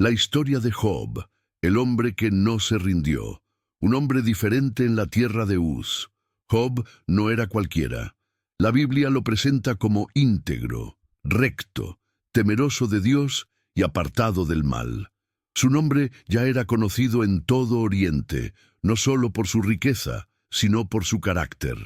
La historia de Job, el hombre que no se rindió, un hombre diferente en la tierra de Uz. Job no era cualquiera. La Biblia lo presenta como íntegro, recto, temeroso de Dios y apartado del mal. Su nombre ya era conocido en todo Oriente, no solo por su riqueza, sino por su carácter.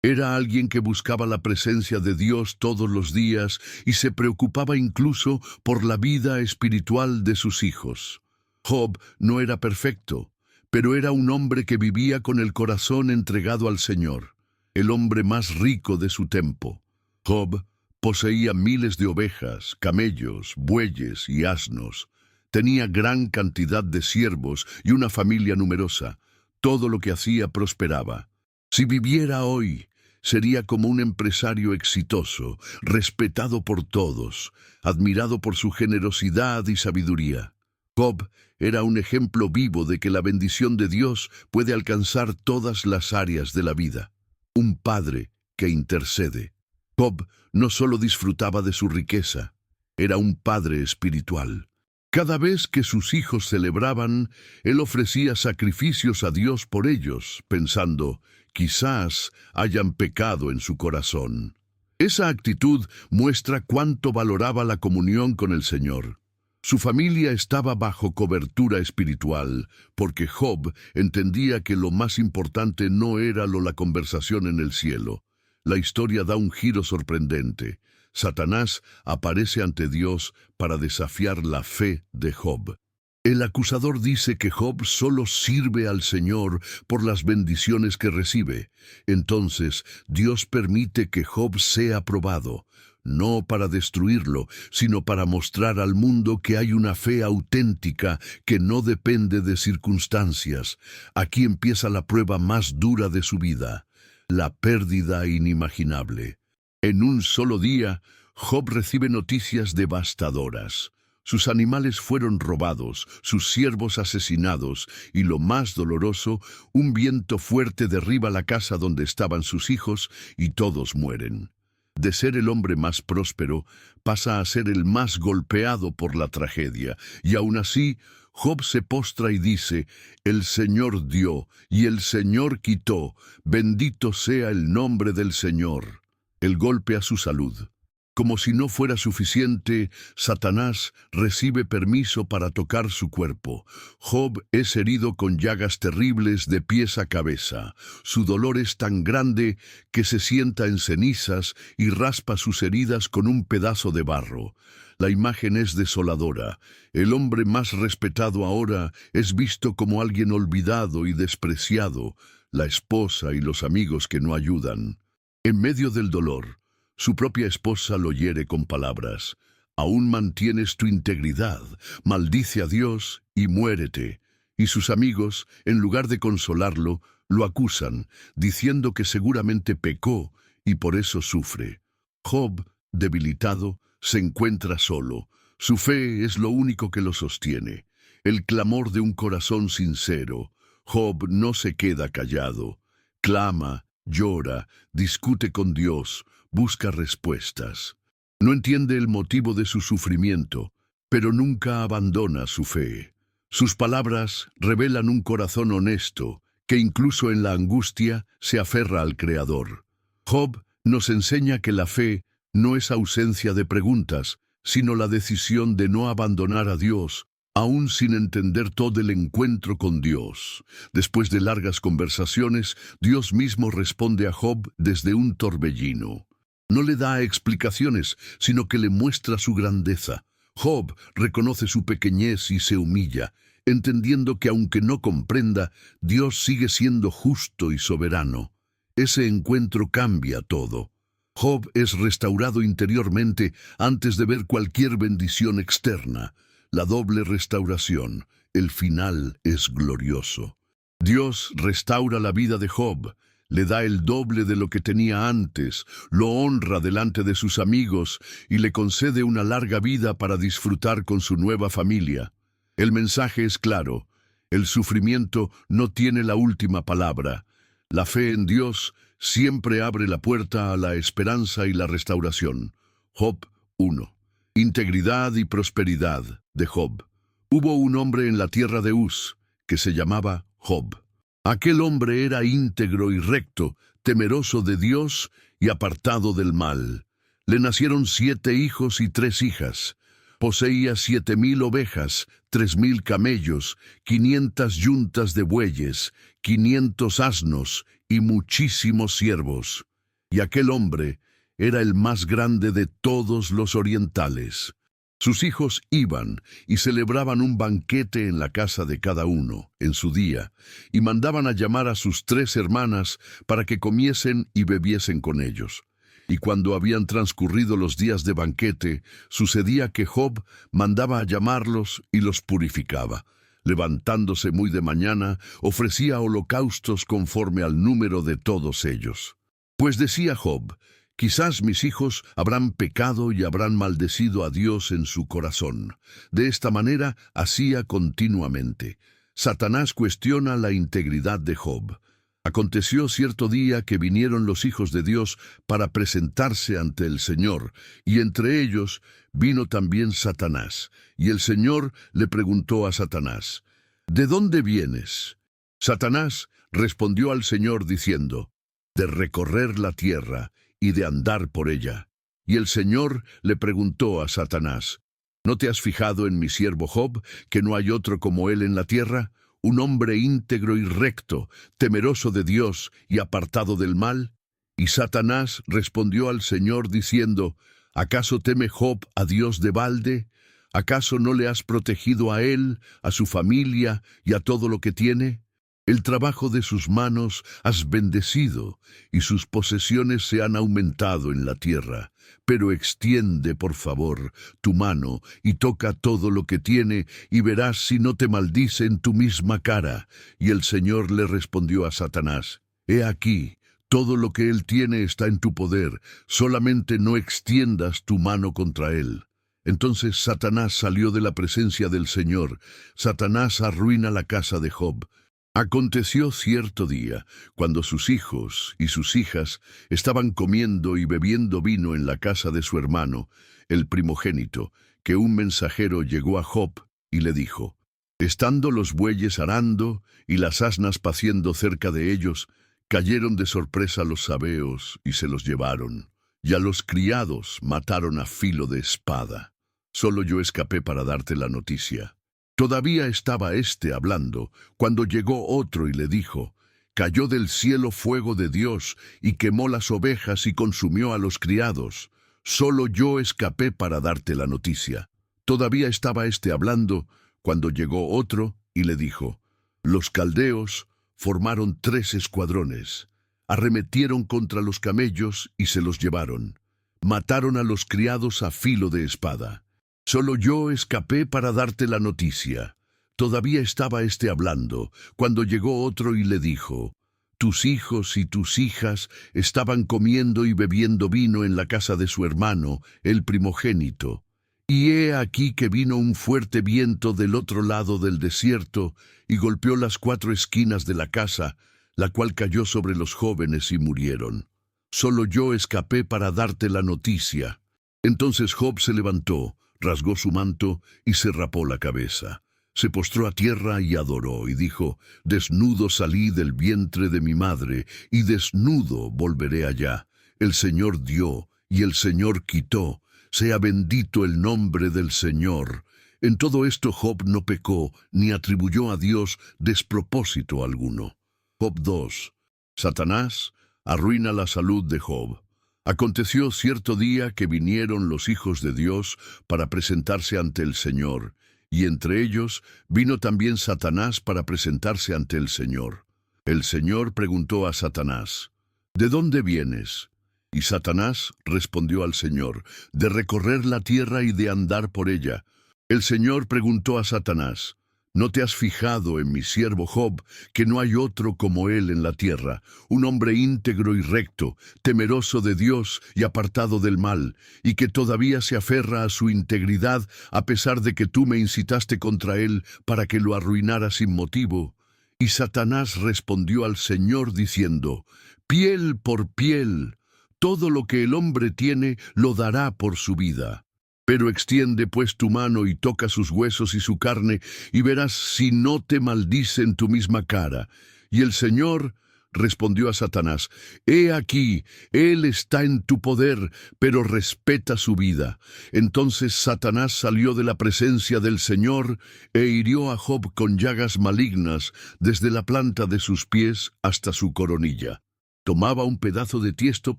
Era alguien que buscaba la presencia de Dios todos los días y se preocupaba incluso por la vida espiritual de sus hijos. Job no era perfecto, pero era un hombre que vivía con el corazón entregado al Señor, el hombre más rico de su tiempo. Job poseía miles de ovejas, camellos, bueyes y asnos. Tenía gran cantidad de siervos y una familia numerosa. Todo lo que hacía prosperaba. Si viviera hoy, sería como un empresario exitoso, respetado por todos, admirado por su generosidad y sabiduría. Job era un ejemplo vivo de que la bendición de Dios puede alcanzar todas las áreas de la vida. Un padre que intercede. Job no solo disfrutaba de su riqueza, era un padre espiritual. Cada vez que sus hijos celebraban, él ofrecía sacrificios a Dios por ellos, pensando, quizás hayan pecado en su corazón. Esa actitud muestra cuánto valoraba la comunión con el Señor. Su familia estaba bajo cobertura espiritual, porque Job entendía que lo más importante no era la conversación en el cielo. La historia da un giro sorprendente. Satanás aparece ante Dios para desafiar la fe de Job. El acusador dice que Job solo sirve al Señor por las bendiciones que recibe. Entonces, Dios permite que Job sea probado, no para destruirlo, sino para mostrar al mundo que hay una fe auténtica que no depende de circunstancias. Aquí empieza la prueba más dura de su vida, la pérdida inimaginable. En un solo día, Job recibe noticias devastadoras. Sus animales fueron robados, sus siervos asesinados, y lo más doloroso, un viento fuerte derriba la casa donde estaban sus hijos y todos mueren. De ser el hombre más próspero, pasa a ser el más golpeado por la tragedia, y aún así, Job se postra y dice, «El Señor dio, y el Señor quitó, bendito sea el nombre del Señor». El golpe a su salud. Como si no fuera suficiente, Satanás recibe permiso para tocar su cuerpo. Job es herido con llagas terribles de pies a cabeza. Su dolor es tan grande que se sienta en cenizas y raspa sus heridas con un pedazo de barro. La imagen es desoladora. El hombre más respetado ahora es visto como alguien olvidado y despreciado, la esposa y los amigos que no ayudan. En medio del dolor, su propia esposa lo hiere con palabras. «Aún mantienes tu integridad, maldice a Dios y muérete». Y sus amigos, en lugar de consolarlo, lo acusan, diciendo que seguramente pecó y por eso sufre. Job, debilitado, se encuentra solo. Su fe es lo único que lo sostiene. El clamor de un corazón sincero. Job no se queda callado. Clama, llora, discute con Dios, busca respuestas. No entiende el motivo de su sufrimiento, pero nunca abandona su fe. Sus palabras revelan un corazón honesto, que incluso en la angustia se aferra al Creador. Job nos enseña que la fe no es ausencia de preguntas, sino la decisión de no abandonar a Dios, aún sin entender todo el encuentro con Dios. Después de largas conversaciones, Dios mismo responde a Job desde un torbellino. No le da explicaciones, sino que le muestra su grandeza. Job reconoce su pequeñez y se humilla, entendiendo que aunque no comprenda, Dios sigue siendo justo y soberano. Ese encuentro cambia todo. Job es restaurado interiormente antes de ver cualquier bendición externa. La doble restauración, el final es glorioso. Dios restaura la vida de Job, le da el doble de lo que tenía antes, lo honra delante de sus amigos y le concede una larga vida para disfrutar con su nueva familia. El mensaje es claro, el sufrimiento no tiene la última palabra. La fe en Dios siempre abre la puerta a la esperanza y la restauración. Job 1. Integridad y prosperidad de Job. Hubo un hombre en la tierra de Uz que se llamaba Job. Aquel hombre era íntegro y recto, temeroso de Dios y apartado del mal. Le nacieron 7 hijos y 3 hijas. Poseía 7,000 ovejas, 3,000 camellos, 500 yuntas de bueyes, 500 asnos y muchísimos siervos. Y aquel hombre era el más grande de todos los orientales. Sus hijos iban y celebraban un banquete en la casa de cada uno, en su día, y mandaban a llamar a sus 3 hermanas para que comiesen y bebiesen con ellos. Y cuando habían transcurrido los días de banquete, sucedía que Job mandaba a llamarlos y los purificaba. Levantándose muy de mañana, ofrecía holocaustos conforme al número de todos ellos. Pues decía Job: quizás mis hijos habrán pecado y habrán maldecido a Dios en su corazón. De esta manera hacía continuamente. Satanás cuestiona la integridad de Job. Aconteció cierto día que vinieron los hijos de Dios para presentarse ante el Señor, y entre ellos vino también Satanás. Y el Señor le preguntó a Satanás: ¿de dónde vienes? Satanás respondió al Señor diciendo: de recorrer la tierra y de andar por ella. Y el Señor le preguntó a Satanás: ¿no te has fijado en mi siervo Job, que no hay otro como él en la tierra? Un hombre íntegro y recto, temeroso de Dios y apartado del mal. Y Satanás respondió al Señor diciendo: ¿acaso teme Job a Dios de balde? ¿Acaso no le has protegido a él, a su familia y a todo lo que tiene? El trabajo de sus manos has bendecido, y sus posesiones se han aumentado en la tierra. Pero extiende, por favor, tu mano y toca todo lo que tiene, y verás si no te maldice en tu misma cara. Y el Señor le respondió a Satanás: he aquí, todo lo que él tiene está en tu poder, solamente no extiendas tu mano contra él. Entonces Satanás salió de la presencia del Señor. Satanás arruina la casa de Job. Aconteció cierto día, cuando sus hijos y sus hijas estaban comiendo y bebiendo vino en la casa de su hermano, el primogénito, que un mensajero llegó a Job y le dijo: estando los bueyes arando y las asnas paciendo cerca de ellos, cayeron de sorpresa los sabeos y se los llevaron, y a los criados mataron a filo de espada. Solo yo escapé para darte la noticia. Todavía estaba éste hablando, cuando llegó otro y le dijo: cayó del cielo fuego de Dios, y quemó las ovejas y consumió a los criados. Solo yo escapé para darte la noticia. Todavía estaba éste hablando, cuando llegó otro y le dijo: los caldeos formaron 3 escuadrones, arremetieron contra los camellos y se los llevaron. Mataron a los criados a filo de espada. Solo yo escapé para darte la noticia. Todavía estaba éste hablando, cuando llegó otro y le dijo: tus hijos y tus hijas estaban comiendo y bebiendo vino en la casa de su hermano, el primogénito. Y he aquí que vino un fuerte viento del otro lado del desierto y golpeó las 4 esquinas de la casa, la cual cayó sobre los jóvenes y murieron. Solo yo escapé para darte la noticia. Entonces Job se levantó, rasgó su manto y se rapó la cabeza. Se postró a tierra y adoró, y dijo: desnudo salí del vientre de mi madre, y desnudo volveré allá. El Señor dio, y el Señor quitó. Sea bendito el nombre del Señor. En todo esto Job no pecó, ni atribuyó a Dios despropósito alguno. Job 2. Satanás arruina la salud de Job. Aconteció cierto día que vinieron los hijos de Dios para presentarse ante el Señor, y entre ellos vino también Satanás para presentarse ante el Señor. El Señor preguntó a Satanás: ¿de dónde vienes? Y Satanás respondió al Señor: de recorrer la tierra y de andar por ella. El Señor preguntó a Satanás: ¿no te has fijado en mi siervo Job, que no hay otro como él en la tierra, un hombre íntegro y recto, temeroso de Dios y apartado del mal, y que todavía se aferra a su integridad, a pesar de que tú me incitaste contra él para que lo arruinara sin motivo? Y Satanás respondió al Señor diciendo: piel por piel, todo lo que el hombre tiene lo dará por su vida. Pero extiende pues tu mano y toca sus huesos y su carne, y verás si no te maldice en tu misma cara. Y el Señor respondió a Satanás: He aquí, él está en tu poder, pero respeta su vida. Entonces Satanás salió de la presencia del Señor e hirió a Job con llagas malignas desde la planta de sus pies hasta su coronilla. Tomaba un pedazo de tiesto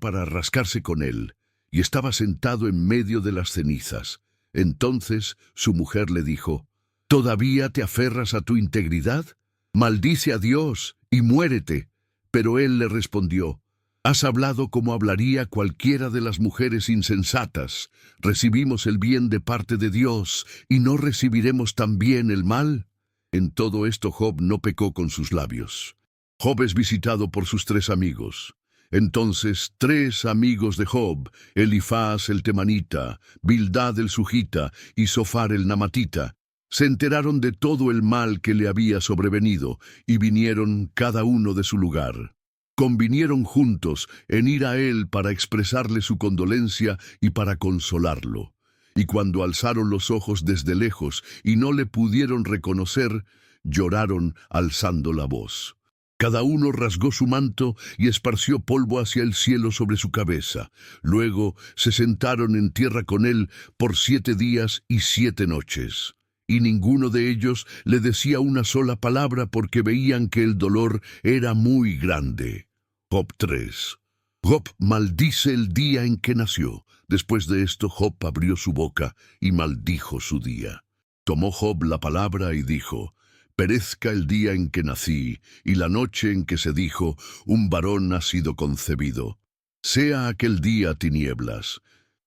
para rascarse con él, y estaba sentado en medio de las cenizas. Entonces su mujer le dijo: ¿Todavía te aferras a tu integridad? Maldice a Dios y muérete. Pero él le respondió: Has hablado como hablaría cualquiera de las mujeres insensatas. ¿Recibimos el bien de parte de Dios y no recibiremos también el mal? En todo esto Job no pecó con sus labios. Job es visitado por sus 3 amigos. Entonces 3 amigos de Job, Elifaz el temanita, Bildad el sujita y Sofar el namatita, se enteraron de todo el mal que le había sobrevenido, y vinieron cada uno de su lugar. Convinieron juntos en ir a él para expresarle su condolencia y para consolarlo. Y cuando alzaron los ojos desde lejos y no le pudieron reconocer, lloraron alzando la voz. Cada uno rasgó su manto y esparció polvo hacia el cielo sobre su cabeza. Luego se sentaron en tierra con él por 7 días y 7 noches. Y ninguno de ellos le decía una sola palabra porque veían que el dolor era muy grande. Job 3. Job maldice el día en que nació. Después de esto Job abrió su boca y maldijo su día. Tomó Job la palabra y dijo: Perezca el día en que nací, y la noche en que se dijo: un varón ha sido concebido. Sea aquel día tinieblas.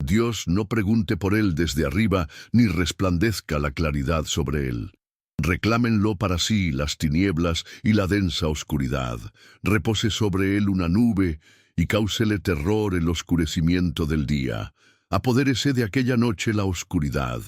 Dios no pregunte por él desde arriba, ni resplandezca la claridad sobre él. Reclámenlo para sí las tinieblas y la densa oscuridad. Repose sobre él una nube, y cáusele terror el oscurecimiento del día. Apodérese de aquella noche la oscuridad.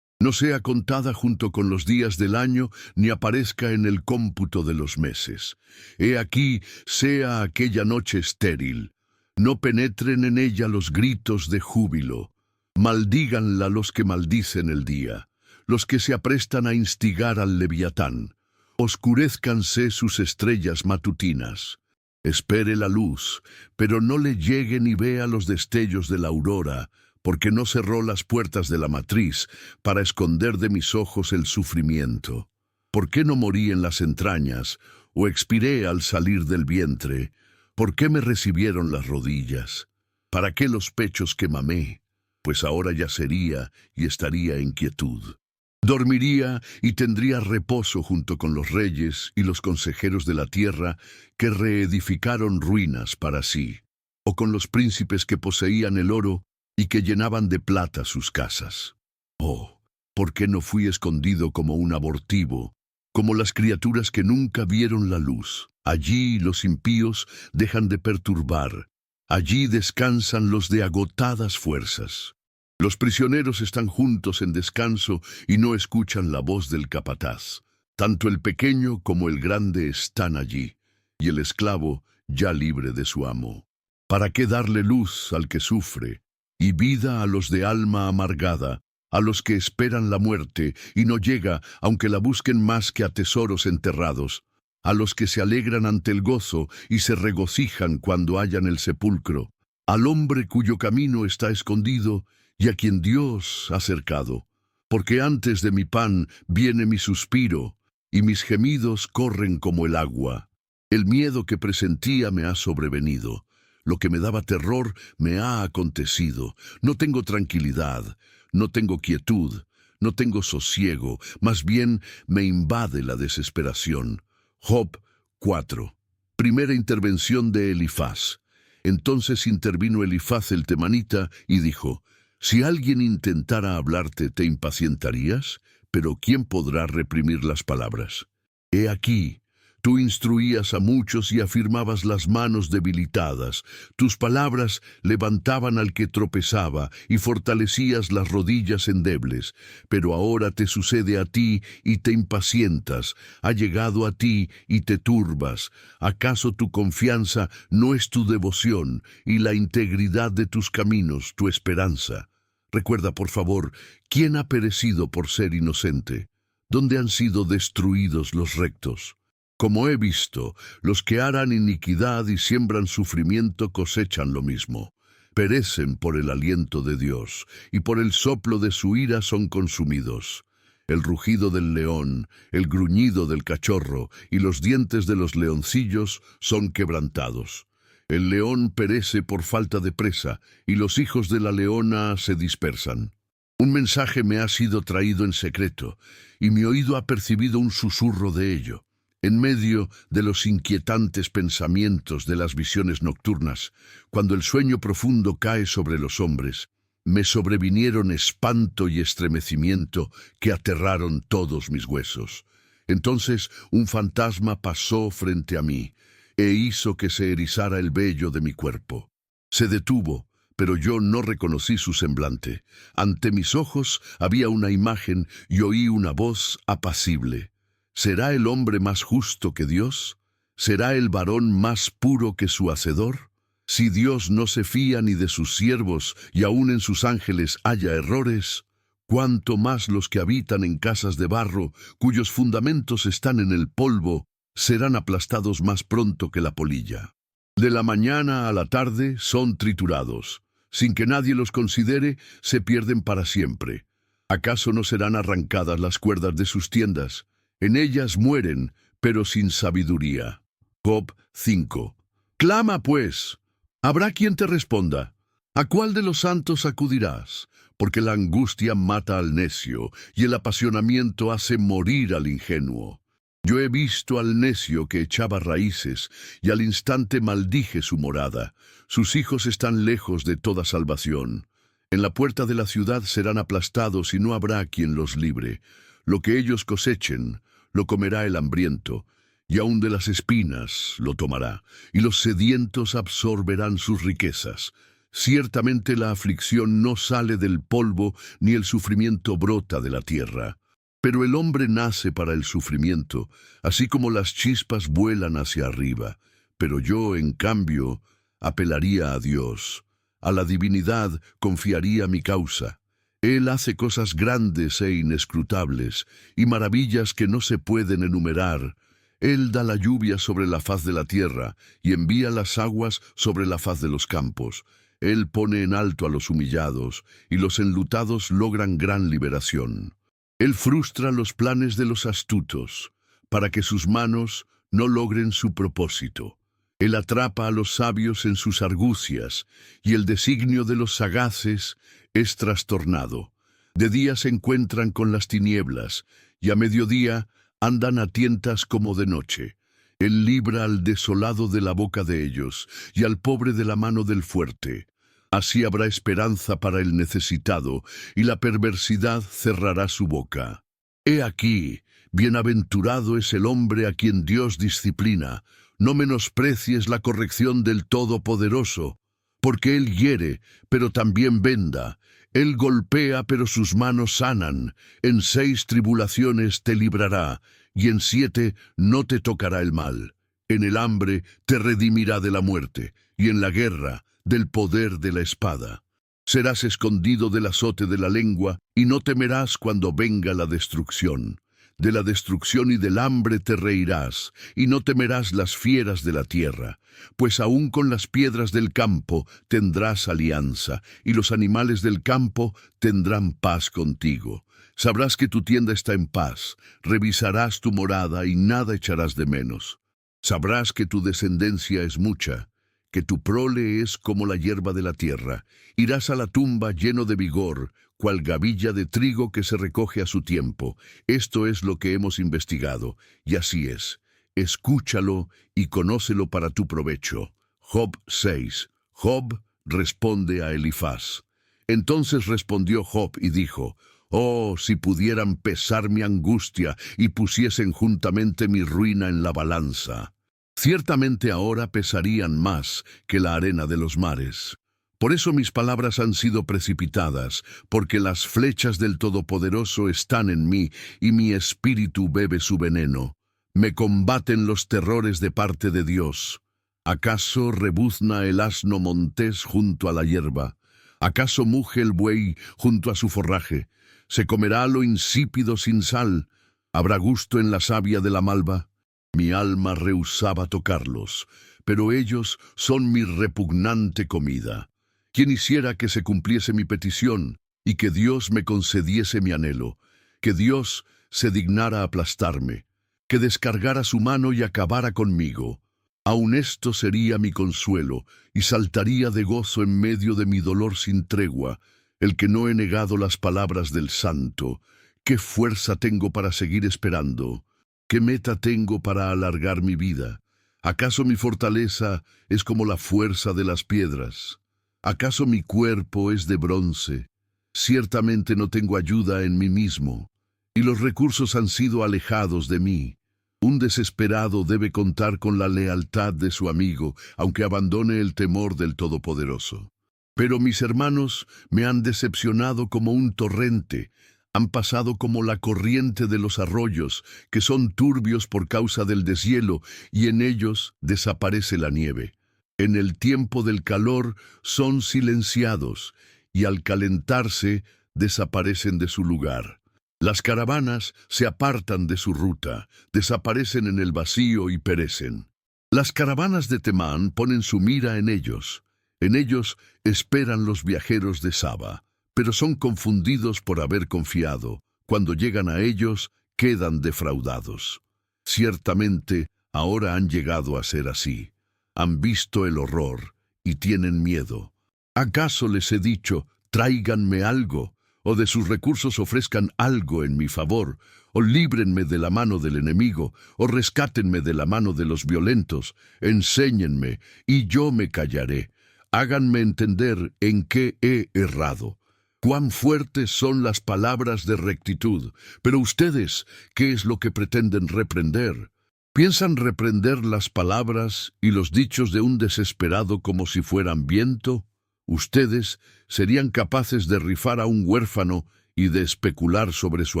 No sea contada junto con los días del año, ni aparezca en el cómputo de los meses. He aquí, sea aquella noche estéril. No penetren en ella los gritos de júbilo. Maldíganla los que maldicen el día, los que se aprestan a instigar al leviatán. Oscurezcanse sus estrellas matutinas. Espere la luz, pero no le llegue ni vea los destellos de la aurora, porque no cerró las puertas de la matriz para esconder de mis ojos el sufrimiento. ¿Por qué no morí en las entrañas, o expiré al salir del vientre? ¿Por qué me recibieron las rodillas? ¿Para qué los pechos que mamé? Pues ahora yacería y estaría en quietud. Dormiría y tendría reposo junto con los reyes y los consejeros de la tierra que reedificaron ruinas para sí, o con los príncipes que poseían el oro y que llenaban de plata sus casas. Oh, ¿por qué no fui escondido como un abortivo, como las criaturas que nunca vieron la luz? Allí los impíos dejan de perturbar. Allí descansan los de agotadas fuerzas. Los prisioneros están juntos en descanso y no escuchan la voz del capataz. Tanto el pequeño como el grande están allí, y el esclavo ya libre de su amo. ¿Para qué darle luz al que sufre, y vida a los de alma amargada, a los que esperan la muerte y no llega aunque la busquen más que a tesoros enterrados? A los que se alegran ante el gozo y se regocijan cuando hallan el sepulcro, al hombre cuyo camino está escondido y a quien Dios ha cercado. Porque antes de mi pan viene mi suspiro, y mis gemidos corren como el agua. El miedo que presentía me ha sobrevenido, lo que me daba terror me ha acontecido. No tengo tranquilidad, no tengo quietud, no tengo sosiego, más bien me invade la desesperación. Job 4. Primera intervención de Elifaz. Entonces intervino Elifaz el temanita y dijo: Si alguien intentara hablarte, ¿te impacientarías? Pero ¿quién podrá reprimir las palabras? He aquí, tú instruías a muchos y afirmabas las manos debilitadas. Tus palabras levantaban al que tropezaba y fortalecías las rodillas endebles. Pero ahora te sucede a ti y te impacientas. Ha llegado a ti y te turbas. ¿Acaso tu confianza no es tu devoción y la integridad de tus caminos tu esperanza? Recuerda, por favor, ¿quién ha perecido por ser inocente? ¿Dónde han sido destruidos los rectos? Como he visto, los que harán iniquidad y siembran sufrimiento cosechan lo mismo. Perecen por el aliento de Dios, y por el soplo de su ira son consumidos. El rugido del león, el gruñido del cachorro y los dientes de los leoncillos son quebrantados. El león perece por falta de presa, y los hijos de la leona se dispersan. Un mensaje me ha sido traído en secreto, y mi oído ha percibido un susurro de ello. En medio de los inquietantes pensamientos de las visiones nocturnas, cuando el sueño profundo cae sobre los hombres, me sobrevinieron espanto y estremecimiento que aterraron todos mis huesos. Entonces un fantasma pasó frente a mí, e hizo que se erizara el vello de mi cuerpo. Se detuvo, pero yo no reconocí su semblante. Ante mis ojos había una imagen y oí una voz apacible. ¿Será el hombre más justo que Dios? ¿Será el varón más puro que su Hacedor? Si Dios no se fía ni de sus siervos, y aun en sus ángeles haya errores, cuánto más los que habitan en casas de barro, cuyos fundamentos están en el polvo, serán aplastados más pronto que la polilla. De la mañana a la tarde son triturados. Sin que nadie los considere, se pierden para siempre. ¿Acaso no serán arrancadas las cuerdas de sus tiendas? En ellas mueren, pero sin sabiduría. Job 5. Clama, pues. ¿Habrá quien te responda? ¿A cuál de los santos acudirás? Porque la angustia mata al necio, y el apasionamiento hace morir al ingenuo. Yo he visto al necio que echaba raíces, y al instante maldije su morada. Sus hijos están lejos de toda salvación. En la puerta de la ciudad serán aplastados y no habrá quien los libre. Lo que ellos cosechen, lo comerá el hambriento, y aun de las espinas lo tomará, y los sedientos absorberán sus riquezas. Ciertamente la aflicción no sale del polvo, ni el sufrimiento brota de la tierra. Pero el hombre nace para el sufrimiento, así como las chispas vuelan hacia arriba. Pero yo, en cambio, apelaría a Dios. A la divinidad confiaría mi causa. Él hace cosas grandes e inescrutables, y maravillas que no se pueden enumerar. Él da la lluvia sobre la faz de la tierra, y envía las aguas sobre la faz de los campos. Él pone en alto a los humillados, y los enlutados logran gran liberación. Él frustra los planes de los astutos, para que sus manos no logren su propósito. Él atrapa a los sabios en sus argucias, y el designio de los sagaces es trastornado. De día se encuentran con las tinieblas, y a mediodía andan a tientas como de noche. Él libra al desolado de la boca de ellos, y al pobre de la mano del fuerte. Así habrá esperanza para el necesitado, y la perversidad cerrará su boca. He aquí, bienaventurado es el hombre a quien Dios disciplina. No menosprecies la corrección del Todopoderoso, porque Él hiere, pero también venda. Él golpea, pero sus manos sanan. En 6 tribulaciones te librará, y en 7 no te tocará el mal. En el hambre te redimirá de la muerte, y en la guerra del poder de la espada. Serás escondido del azote de la lengua, y no temerás cuando venga la destrucción. De la destrucción y del hambre te reirás, y no temerás las fieras de la tierra, pues aun con las piedras del campo tendrás alianza, y los animales del campo tendrán paz contigo. Sabrás que tu tienda está en paz, revisarás tu morada y nada echarás de menos. Sabrás que tu descendencia es mucha, que tu prole es como la hierba de la tierra. Irás a la tumba lleno de vigor, cual gavilla de trigo que se recoge a su tiempo. Esto es lo que hemos investigado, y así es. Escúchalo y conócelo para tu provecho. Job 6. Job responde a Elifaz. Entonces respondió Job y dijo: Oh, si pudieran pesar mi angustia y pusiesen juntamente mi ruina en la balanza. Ciertamente ahora pesarían más que la arena de los mares. Por eso mis palabras han sido precipitadas, porque las flechas del Todopoderoso están en mí, y mi espíritu bebe su veneno. Me combaten los terrores de parte de Dios. ¿Acaso rebuzna el asno montés junto a la hierba? ¿Acaso muge el buey junto a su forraje? ¿Se comerá lo insípido sin sal? ¿Habrá gusto en la savia de la malva? Mi alma rehusaba tocarlos, pero ellos son mi repugnante comida. ¿Quién hiciera que se cumpliese mi petición y que Dios me concediese mi anhelo? Que Dios se dignara aplastarme, que descargara su mano y acabara conmigo. Aun esto sería mi consuelo, y saltaría de gozo en medio de mi dolor sin tregua, el que no he negado las palabras del Santo. ¿Qué fuerza tengo para seguir esperando? ¿Qué meta tengo para alargar mi vida? ¿Acaso mi fortaleza es como la fuerza de las piedras? ¿Acaso mi cuerpo es de bronce? Ciertamente no tengo ayuda en mí mismo, y los recursos han sido alejados de mí. Un desesperado debe contar con la lealtad de su amigo, aunque abandone el temor del Todopoderoso. Pero mis hermanos me han decepcionado como un torrente, han pasado como la corriente de los arroyos, que son turbios por causa del deshielo, y en ellos desaparece la nieve. En el tiempo del calor son silenciados, y al calentarse desaparecen de su lugar. Las caravanas se apartan de su ruta, desaparecen en el vacío y perecen. Las caravanas de Temán ponen su mira en ellos. En ellos esperan los viajeros de Saba, pero son confundidos por haber confiado. Cuando llegan a ellos, quedan defraudados. Ciertamente, ahora han llegado a ser así. Han visto el horror y tienen miedo. ¿Acaso les he dicho, tráiganme algo? O de sus recursos ofrezcan algo en mi favor, o líbrenme de la mano del enemigo, o rescátenme de la mano de los violentos, enséñenme, y yo me callaré. Háganme entender en qué he errado. Cuán fuertes son las palabras de rectitud, pero ustedes, ¿qué es lo que pretenden reprender? ¿Piensan reprender las palabras y los dichos de un desesperado como si fueran viento? Ustedes serían capaces de rifar a un huérfano y de especular sobre su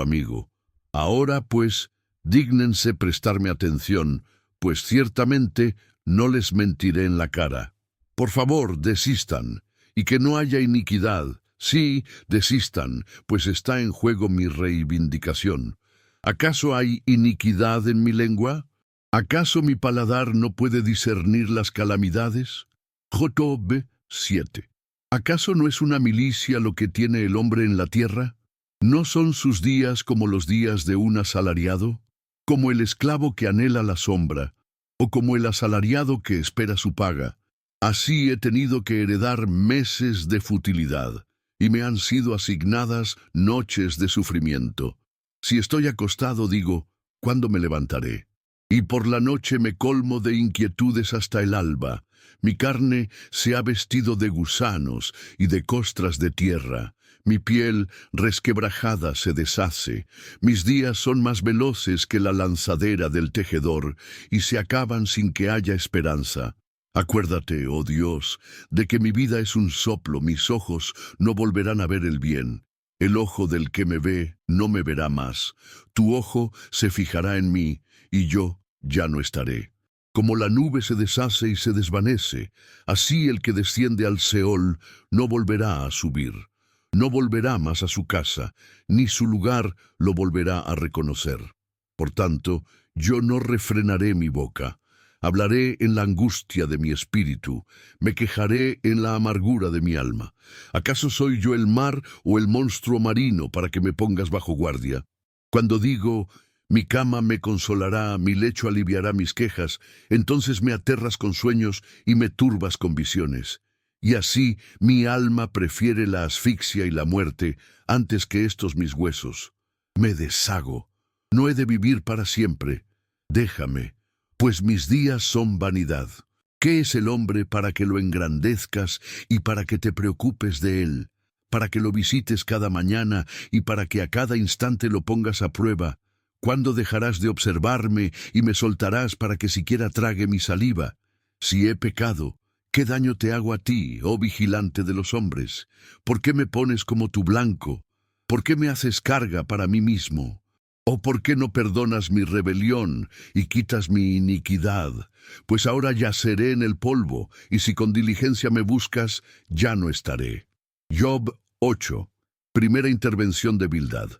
amigo. Ahora, pues, dígnense prestarme atención, pues ciertamente no les mentiré en la cara. Por favor, desistan, y que no haya iniquidad. Sí, desistan, pues está en juego mi reivindicación. ¿Acaso hay iniquidad en mi lengua? ¿Acaso mi paladar no puede discernir las calamidades? Job 7. ¿Acaso no es una milicia lo que tiene el hombre en la tierra? ¿No son sus días como los días de un asalariado? Como el esclavo que anhela la sombra, o como el asalariado que espera su paga. Así he tenido que heredar meses de futilidad, y me han sido asignadas noches de sufrimiento. Si estoy acostado, digo, ¿cuándo me levantaré? Y por la noche me colmo de inquietudes hasta el alba. Mi carne se ha vestido de gusanos y de costras de tierra. Mi piel resquebrajada se deshace. Mis días son más veloces que la lanzadera del tejedor, y se acaban sin que haya esperanza. Acuérdate, oh Dios, de que mi vida es un soplo, mis ojos no volverán a ver el bien. El ojo del que me ve no me verá más. Tu ojo se fijará en mí, y yo ya no estaré. Como la nube se deshace y se desvanece, así el que desciende al Seol no volverá a subir. No volverá más a su casa, ni su lugar lo volverá a reconocer. Por tanto, yo no refrenaré mi boca. Hablaré en la angustia de mi espíritu, me quejaré en la amargura de mi alma. ¿Acaso soy yo el mar o el monstruo marino para que me pongas bajo guardia? Cuando digo, mi cama me consolará, mi lecho aliviará mis quejas, entonces me aterras con sueños y me turbas con visiones. Y así mi alma prefiere la asfixia y la muerte antes que estos mis huesos. Me deshago. No he de vivir para siempre. Déjame, pues mis días son vanidad. ¿Qué es el hombre para que lo engrandezcas y para que te preocupes de él? Para que lo visites cada mañana y para que a cada instante lo pongas a prueba. ¿Cuándo dejarás de observarme y me soltarás para que siquiera trague mi saliva? Si he pecado, ¿qué daño te hago a ti, oh vigilante de los hombres? ¿Por qué me pones como tu blanco? ¿Por qué me haces carga para mí mismo? ¿O por qué no perdonas mi rebelión y quitas mi iniquidad? Pues ahora yaceré en el polvo, y si con diligencia me buscas, ya no estaré. Job 8. Primera intervención de Bildad.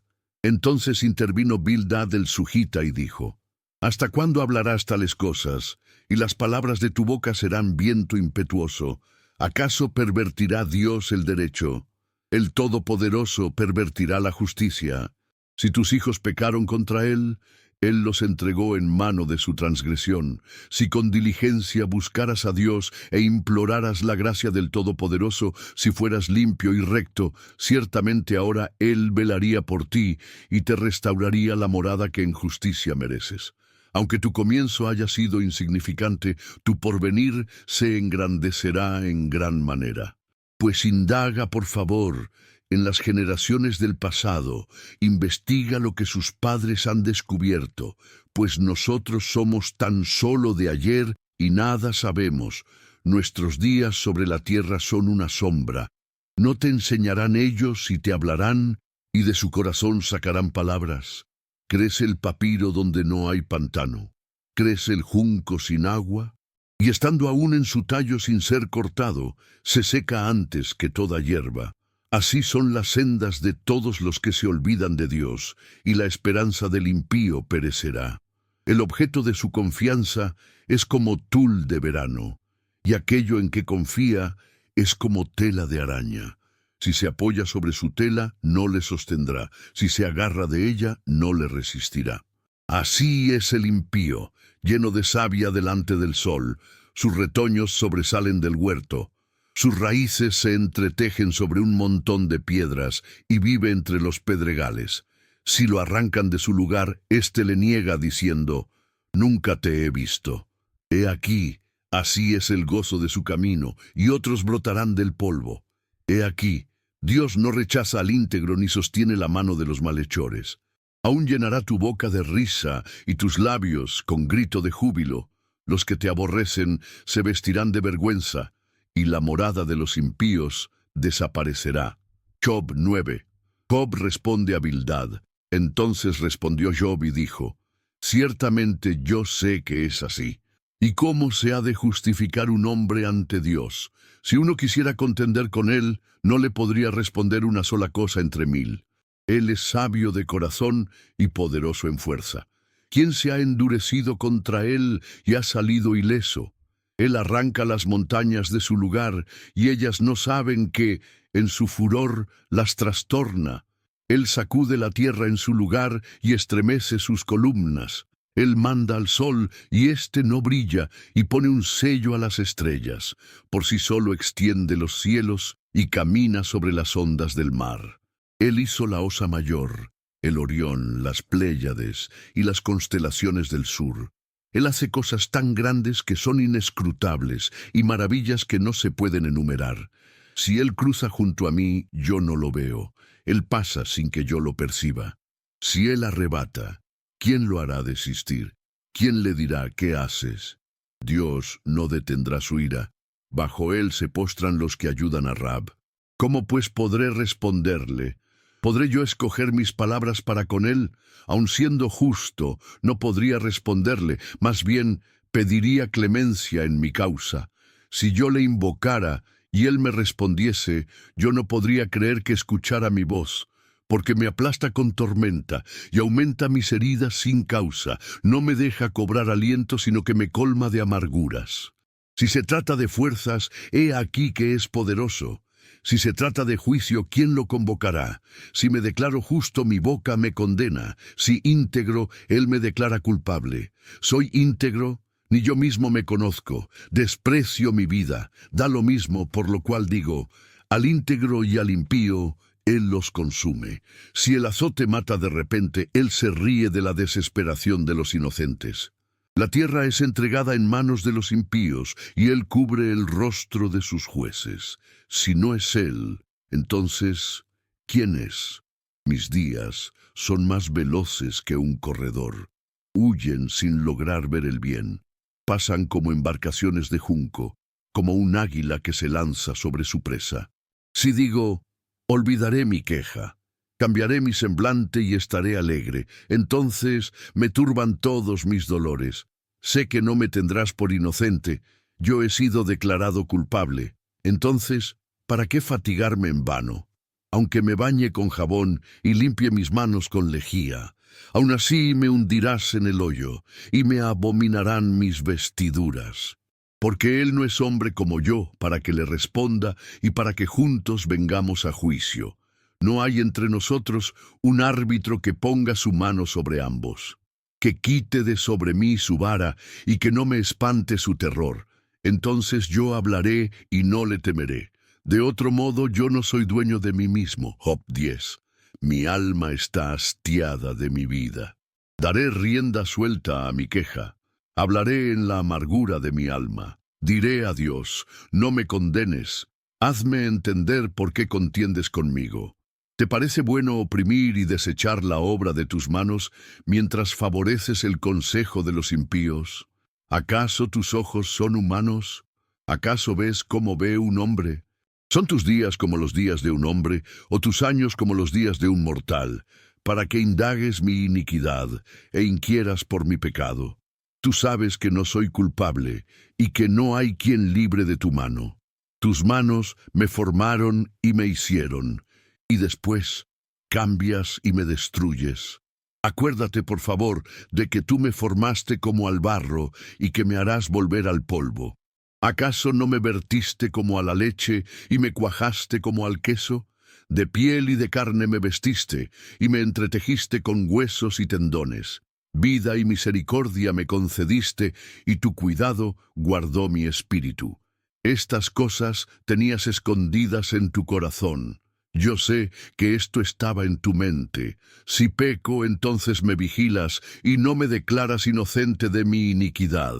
Entonces intervino Bildad el sujita y dijo: ¿Hasta cuándo hablarás tales cosas, y las palabras de tu boca serán viento impetuoso? ¿Acaso pervertirá Dios el derecho? ¿El Todopoderoso pervertirá la justicia? Si tus hijos pecaron contra Él los entregó en mano de su transgresión. Si con diligencia buscaras a Dios e imploraras la gracia del Todopoderoso, si fueras limpio y recto, ciertamente ahora Él velaría por ti y te restauraría la morada que en justicia mereces. Aunque tu comienzo haya sido insignificante, tu porvenir se engrandecerá en gran manera. Pues indaga, por favor, en las generaciones del pasado, investiga lo que sus padres han descubierto, pues nosotros somos tan solo de ayer y nada sabemos. Nuestros días sobre la tierra son una sombra. ¿No te enseñarán ellos y te hablarán, y de su corazón sacarán palabras? Crece el papiro donde no hay pantano. Crece el junco sin agua, y estando aún en su tallo sin ser cortado, se seca antes que toda hierba. Así son las sendas de todos los que se olvidan de Dios, y la esperanza del impío perecerá. El objeto de su confianza es como tul de verano, y aquello en que confía es como tela de araña. Si se apoya sobre su tela, no le sostendrá. Si se agarra de ella, no le resistirá. Así es el impío, lleno de savia delante del sol. Sus retoños sobresalen del huerto. Sus raíces se entretejen sobre un montón de piedras y vive entre los pedregales. Si lo arrancan de su lugar, éste le niega diciendo: «Nunca te he visto». He aquí, así es el gozo de su camino, y otros brotarán del polvo. He aquí, Dios no rechaza al íntegro ni sostiene la mano de los malhechores. Aún llenará tu boca de risa y tus labios con grito de júbilo. Los que te aborrecen se vestirán de vergüenza, y la morada de los impíos desaparecerá. Job 9. Job responde a Bildad. Entonces respondió Job y dijo: «Ciertamente yo sé que es así. ¿Y cómo se ha de justificar un hombre ante Dios? Si uno quisiera contender con él, no le podría responder una sola cosa entre mil. Él es sabio de corazón y poderoso en fuerza. ¿Quién se ha endurecido contra él y ha salido ileso? Él arranca las montañas de su lugar, y ellas no saben que, en su furor, las trastorna. Él sacude la tierra en su lugar y estremece sus columnas. Él manda al sol, y éste no brilla, y pone un sello a las estrellas. Por sí solo extiende los cielos y camina sobre las ondas del mar. Él hizo la Osa Mayor, el Orión, las Pléyades y las constelaciones del sur. Él hace cosas tan grandes que son inescrutables y maravillas que no se pueden enumerar. Si Él cruza junto a mí, yo no lo veo. Él pasa sin que yo lo perciba. Si Él arrebata, ¿quién lo hará desistir? ¿Quién le dirá: ¿qué haces? Dios no detendrá su ira. Bajo Él se postran los que ayudan a Rab. ¿Cómo pues podré responderle? ¿Podré yo escoger mis palabras para con él? Aun siendo justo, no podría responderle, más bien pediría clemencia en mi causa. Si yo le invocara y él me respondiese, yo no podría creer que escuchara mi voz, porque me aplasta con tormenta y aumenta mis heridas sin causa. No me deja cobrar aliento, sino que me colma de amarguras. Si se trata de fuerzas, he aquí que es poderoso. Si se trata de juicio, ¿quién lo convocará? Si me declaro justo, mi boca me condena. Si íntegro, él me declara culpable. ¿Soy íntegro? Ni yo mismo me conozco. Desprecio mi vida. Da lo mismo, por lo cual digo: al íntegro y al impío, él los consume. Si el azote mata de repente, él se ríe de la desesperación de los inocentes. La tierra es entregada en manos de los impíos, y él cubre el rostro de sus jueces. Si no es él, entonces, ¿quién es? Mis días son más veloces que un corredor. Huyen sin lograr ver el bien. Pasan como embarcaciones de junco, como un águila que se lanza sobre su presa. Si digo: olvidaré mi queja, cambiaré mi semblante y estaré alegre, entonces me turban todos mis dolores. Sé que no me tendrás por inocente, yo he sido declarado culpable. Entonces, ¿para qué fatigarme en vano? Aunque me bañe con jabón y limpie mis manos con lejía, aún así me hundirás en el hoyo y me abominarán mis vestiduras. Porque él no es hombre como yo, para que le responda y para que juntos vengamos a juicio. No hay entre nosotros un árbitro que ponga su mano sobre ambos, que quite de sobre mí su vara y que no me espante su terror. Entonces yo hablaré y no le temeré. De otro modo yo no soy dueño de mí mismo. Job 10. Mi alma está hastiada de mi vida. Daré rienda suelta a mi queja. Hablaré en la amargura de mi alma. Diré a Dios, no me condenes. Hazme entender por qué contiendes conmigo. ¿Te parece bueno oprimir y desechar la obra de tus manos mientras favoreces el consejo de los impíos? ¿Acaso tus ojos son humanos? ¿Acaso ves cómo ve un hombre? ¿Son tus días como los días de un hombre, o tus años como los días de un mortal, para que indagues mi iniquidad e inquieras por mi pecado? Tú sabes que no soy culpable y que no hay quien libre de tu mano. Tus manos me formaron y me hicieron, y después cambias y me destruyes. Acuérdate, por favor, de que tú me formaste como al barro y que me harás volver al polvo. ¿Acaso no me vertiste como a la leche y me cuajaste como al queso? De piel y de carne me vestiste y me entretejiste con huesos y tendones. Vida y misericordia me concediste y tu cuidado guardó mi espíritu. Estas cosas tenías escondidas en tu corazón. Yo sé que esto estaba en tu mente. Si peco, entonces me vigilas y no me declaras inocente de mi iniquidad.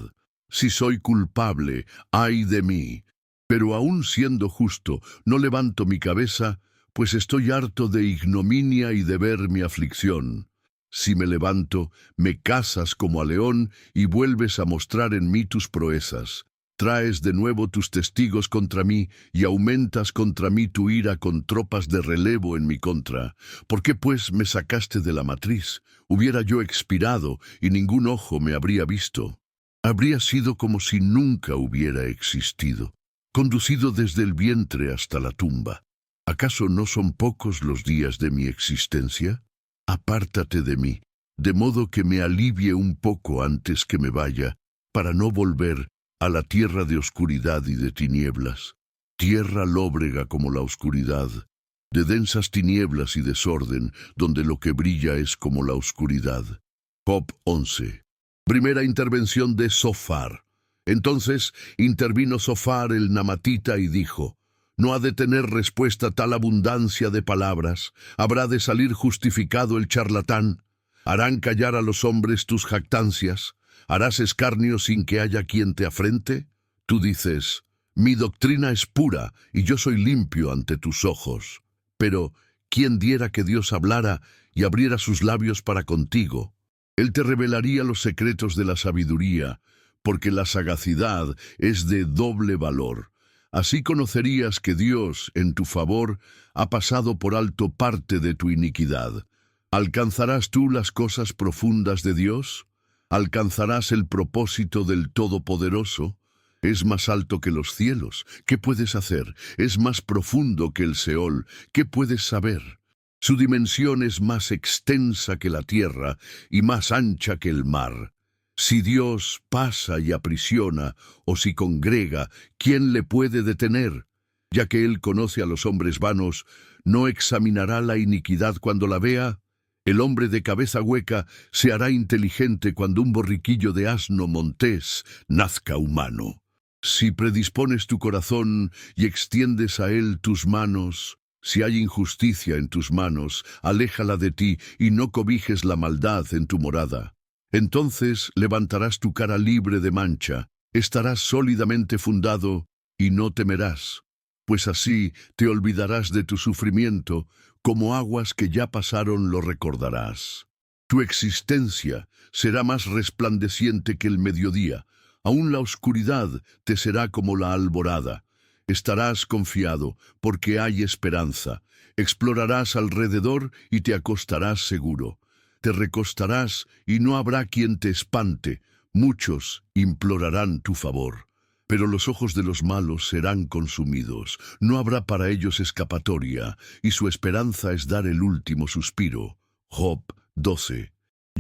Si soy culpable, ay de mí. Pero aun siendo justo, no levanto mi cabeza, pues estoy harto de ignominia y de ver mi aflicción. Si me levanto, me cazas como a león y vuelves a mostrar en mí tus proezas. Traes de nuevo tus testigos contra mí y aumentas contra mí tu ira con tropas de relevo en mi contra. ¿Por qué pues me sacaste de la matriz? Hubiera yo expirado y ningún ojo me habría visto. Habría sido como si nunca hubiera existido, conducido desde el vientre hasta la tumba. ¿Acaso no son pocos los días de mi existencia? Apártate de mí, de modo que me alivie un poco antes que me vaya, para no volver a la tierra de oscuridad y de tinieblas, tierra lóbrega como la oscuridad, de densas tinieblas y desorden, donde lo que brilla es como la oscuridad. Job 11. Primera intervención de Zofar. Entonces intervino Zofar el namatita y dijo: no ha de tener respuesta tal abundancia de palabras, habrá de salir justificado el charlatán. Harán callar a los hombres tus jactancias. ¿Harás escarnio sin que haya quien te afrente? Tú dices: mi doctrina es pura y yo soy limpio ante tus ojos. Pero, ¿quién diera que Dios hablara y abriera sus labios para contigo? Él te revelaría los secretos de la sabiduría, porque la sagacidad es de doble valor. Así conocerías que Dios, en tu favor, ha pasado por alto parte de tu iniquidad. ¿Alcanzarás tú las cosas profundas de Dios? ¿Alcanzarás el propósito del Todopoderoso? Es más alto que los cielos. ¿Qué puedes hacer? Es más profundo que el Seol. ¿Qué puedes saber? Su dimensión es más extensa que la tierra y más ancha que el mar. Si Dios pasa y aprisiona, o si congrega, ¿quién le puede detener? Ya que Él conoce a los hombres vanos, ¿no examinará la iniquidad cuando la vea? El hombre de cabeza hueca se hará inteligente cuando un borriquillo de asno montés nazca humano. Si predispones tu corazón y extiendes a él tus manos, si hay injusticia en tus manos, aléjala de ti y no cobijes la maldad en tu morada. Entonces levantarás tu cara libre de mancha, estarás sólidamente fundado y no temerás, pues así te olvidarás de tu sufrimiento, como aguas que ya pasaron lo recordarás. Tu existencia será más resplandeciente que el mediodía, aún la oscuridad te será como la alborada. Estarás confiado, porque hay esperanza. Explorarás alrededor y te acostarás seguro. Te recostarás y no habrá quien te espante. Muchos implorarán tu favor. pero los ojos de los malos serán consumidos. No habrá para ellos escapatoria, y su esperanza es dar el último suspiro. Job 12.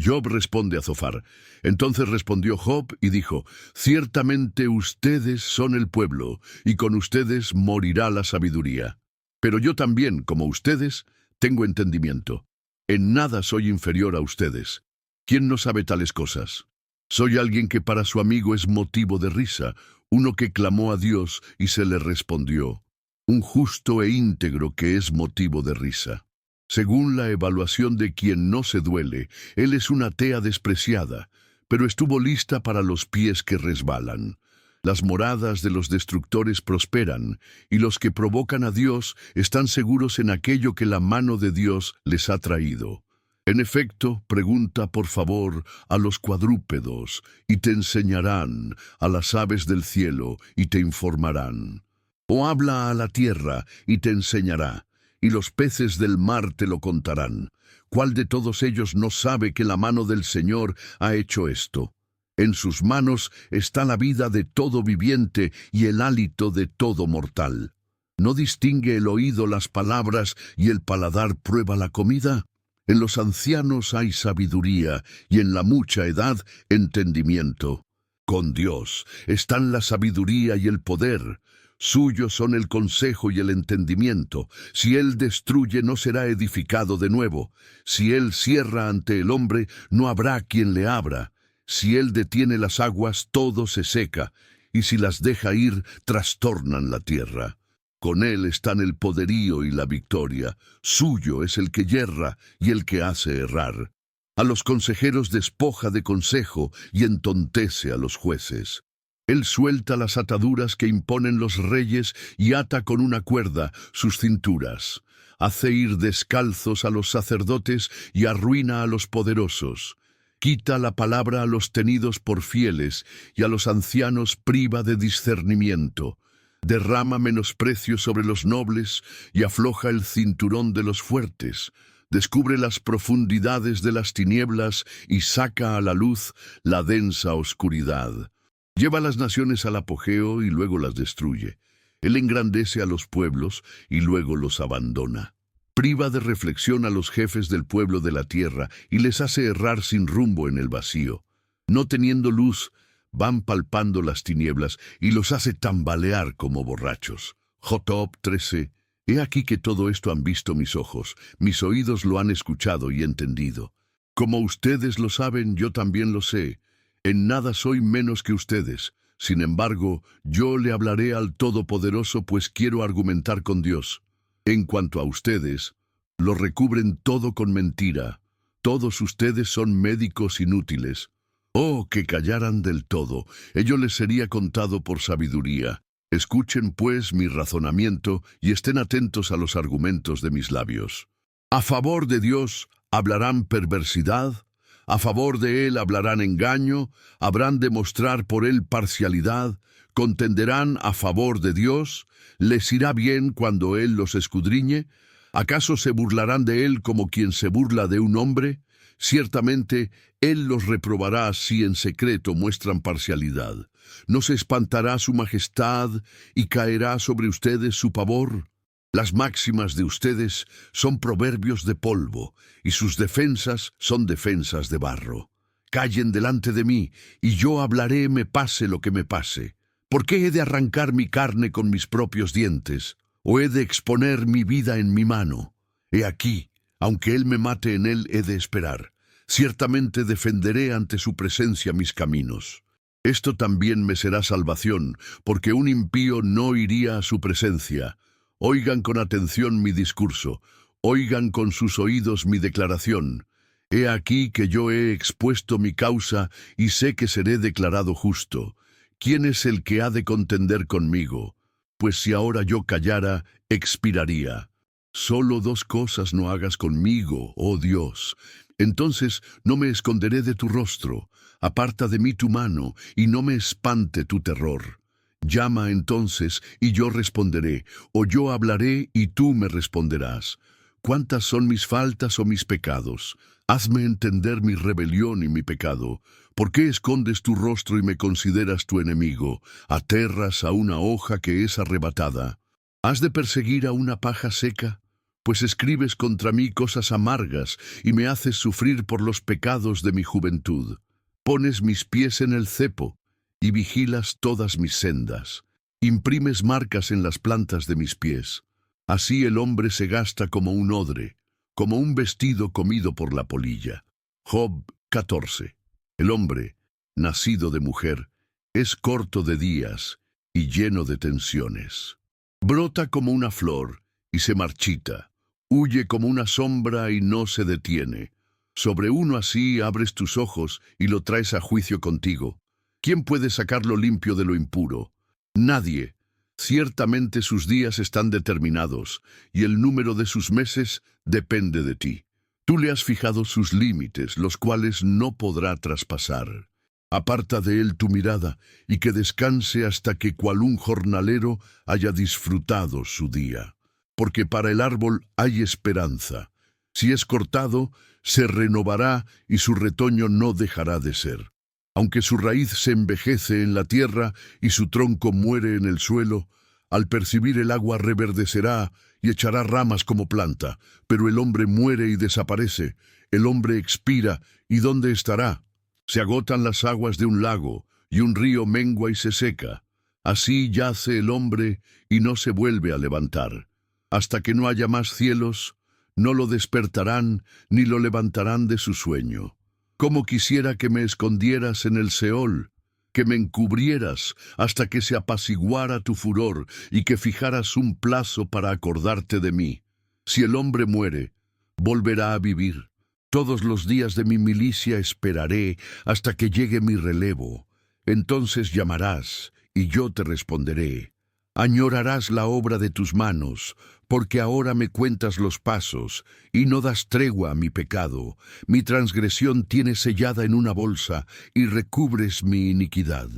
Job responde a Zofar. Entonces respondió Job y dijo: ciertamente ustedes son el pueblo, y con ustedes morirá la sabiduría. Pero yo también, como ustedes, tengo entendimiento. En nada soy inferior a ustedes. ¿Quién no sabe tales cosas? Soy alguien que para su amigo es motivo de risa, uno que clamó a Dios y se le respondió, un justo e íntegro que es motivo de risa. Según la evaluación de quien no se duele, él es una tea despreciada, pero estuvo lista para los pies que resbalan. Las moradas de los destructores prosperan, y los que provocan a Dios están seguros en aquello que la mano de Dios les ha traído. En efecto, pregunta por favor a los cuadrúpedos, y te enseñarán, a las aves del cielo, y te informarán. O habla a la tierra, y te enseñará, y los peces del mar te lo contarán. ¿Cuál de todos ellos no sabe que la mano del Señor ha hecho esto? En sus manos está la vida de todo viviente y el hálito de todo mortal. ¿No distingue el oído las palabras y el paladar prueba la comida? En los ancianos hay sabiduría y en la mucha edad entendimiento. Con Dios están la sabiduría y el poder. Suyos son el consejo y el entendimiento. Si Él destruye, no será edificado de nuevo. Si Él cierra ante el hombre, no habrá quien le abra. Si Él detiene las aguas, todo se seca, y si las deja ir, trastornan la tierra. Con Él están el poderío y la victoria. Suyo es el que yerra y el que hace errar. A los consejeros despoja de consejo y entontece a los jueces. Él suelta las ataduras que imponen los reyes y ata con una cuerda sus cinturas. Hace ir descalzos a los sacerdotes y arruina a los poderosos. Quita la palabra a los tenidos por fieles y a los ancianos priva de discernimiento. Derrama menosprecio sobre los nobles y afloja el cinturón de los fuertes. Descubre las profundidades de las tinieblas y saca a la luz la densa oscuridad. Lleva a las naciones al apogeo y luego las destruye. Él engrandece a los pueblos y luego los abandona. Priva de reflexión a los jefes del pueblo de la tierra y les hace errar sin rumbo en el vacío. No teniendo luz, van palpando las tinieblas y los hace tambalear como borrachos. Job 13. He aquí que todo esto han visto mis ojos, mis oídos lo han escuchado y entendido. Como ustedes lo saben, yo también lo sé. En nada soy menos que ustedes. Sin embargo, yo le hablaré al Todopoderoso, pues quiero argumentar con Dios. En cuanto a ustedes, lo recubren todo con mentira. Todos ustedes son médicos inútiles. Oh, que callaran del todo, ello les sería contado por sabiduría. Escuchen, pues, mi razonamiento y estén atentos a los argumentos de mis labios. A favor de Dios hablarán perversidad, a favor de Él hablarán engaño, habrán de mostrar por Él parcialidad, contenderán a favor de Dios, les irá bien cuando Él los escudriñe. ¿Acaso se burlarán de Él como quien se burla de un hombre? Ciertamente, Él los reprobará si en secreto muestran parcialidad. ¿No se espantará su majestad y caerá sobre ustedes su pavor? Las máximas de ustedes son proverbios de polvo, y sus defensas son defensas de barro. Callen delante de mí, y yo hablaré me pase lo que me pase. ¿Por qué he de arrancar mi carne con mis propios dientes? ¿O he de exponer mi vida en mi mano? He aquí, aunque Él me mate en él, he de esperar. Ciertamente defenderé ante su presencia mis caminos. Esto también me será salvación, porque un impío no iría a su presencia. Oigan con atención mi discurso, oigan con sus oídos mi declaración. He aquí que yo he expuesto mi causa y sé que seré declarado justo. ¿Quién es el que ha de contender conmigo? Pues si ahora yo callara, expiraría. Solo dos cosas no hagas conmigo, oh Dios. Entonces no me esconderé de tu rostro. Aparta de mí tu mano, y no me espante tu terror. Llama entonces, y yo responderé, o yo hablaré, y tú me responderás. cuántas son mis faltas o mis pecados. Hazme entender mi rebelión y mi pecado. ¿Por qué escondes tu rostro y me consideras tu enemigo? Aterras a una hoja que es arrebatada. ¿Has de perseguir a una paja seca? Pues escribes contra mí cosas amargas y me haces sufrir por los pecados de mi juventud. Pones mis pies en el cepo y vigilas todas mis sendas. Imprimes marcas en las plantas de mis pies. Así el hombre se gasta como un odre, como un vestido comido por la polilla. Job 14. El hombre, nacido de mujer, es corto de días y lleno de tensiones. Brota como una flor y se marchita. Huye como una sombra y no se detiene. Sobre uno así abres tus ojos y lo traes a juicio contigo. ¿Quién puede sacarlo limpio de lo impuro? Nadie. Ciertamente sus días están determinados, y el número de sus meses depende de ti. Tú le has fijado sus límites, los cuales no podrá traspasar. Aparta de él tu mirada, y que descanse hasta que cual un jornalero haya disfrutado su día. Porque para el árbol hay esperanza. Si es cortado, se renovará y su retoño no dejará de ser. Aunque su raíz se envejece en la tierra y su tronco muere en el suelo, al percibir el agua reverdecerá y echará ramas como planta. Pero el hombre muere y desaparece, el hombre expira, ¿y dónde estará? Se agotan las aguas de un lago, y un río mengua y se seca. Así yace el hombre y no se vuelve a levantar. Hasta que no haya más cielos, no lo despertarán ni lo levantarán de su sueño. Cómo quisiera que me escondieras en el Seol, que me encubrieras hasta que se apaciguara tu furor y que fijaras un plazo para acordarte de mí. Si el hombre muere, volverá a vivir. Todos los días de mi milicia esperaré hasta que llegue mi relevo. Entonces llamarás, y yo te responderé. Añorarás la obra de tus manos, porque ahora me cuentas los pasos, y no das tregua a mi pecado. Mi transgresión tienes sellada en una bolsa, y recubres mi iniquidad.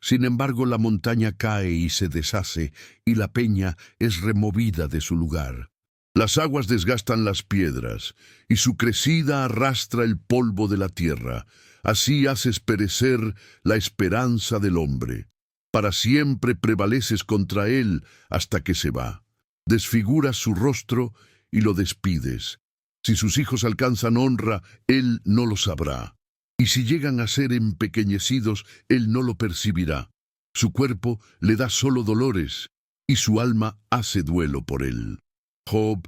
Sin embargo, la montaña cae y se deshace, y la peña es removida de su lugar. Las aguas desgastan las piedras, y su crecida arrastra el polvo de la tierra. Así haces perecer la esperanza del hombre. Para siempre prevaleces contra él hasta que se va. Desfiguras su rostro y lo despides. Si sus hijos alcanzan honra, él no lo sabrá. Y si llegan a ser empequeñecidos, él no lo percibirá. Su cuerpo le da solo dolores, y su alma hace duelo por él. Job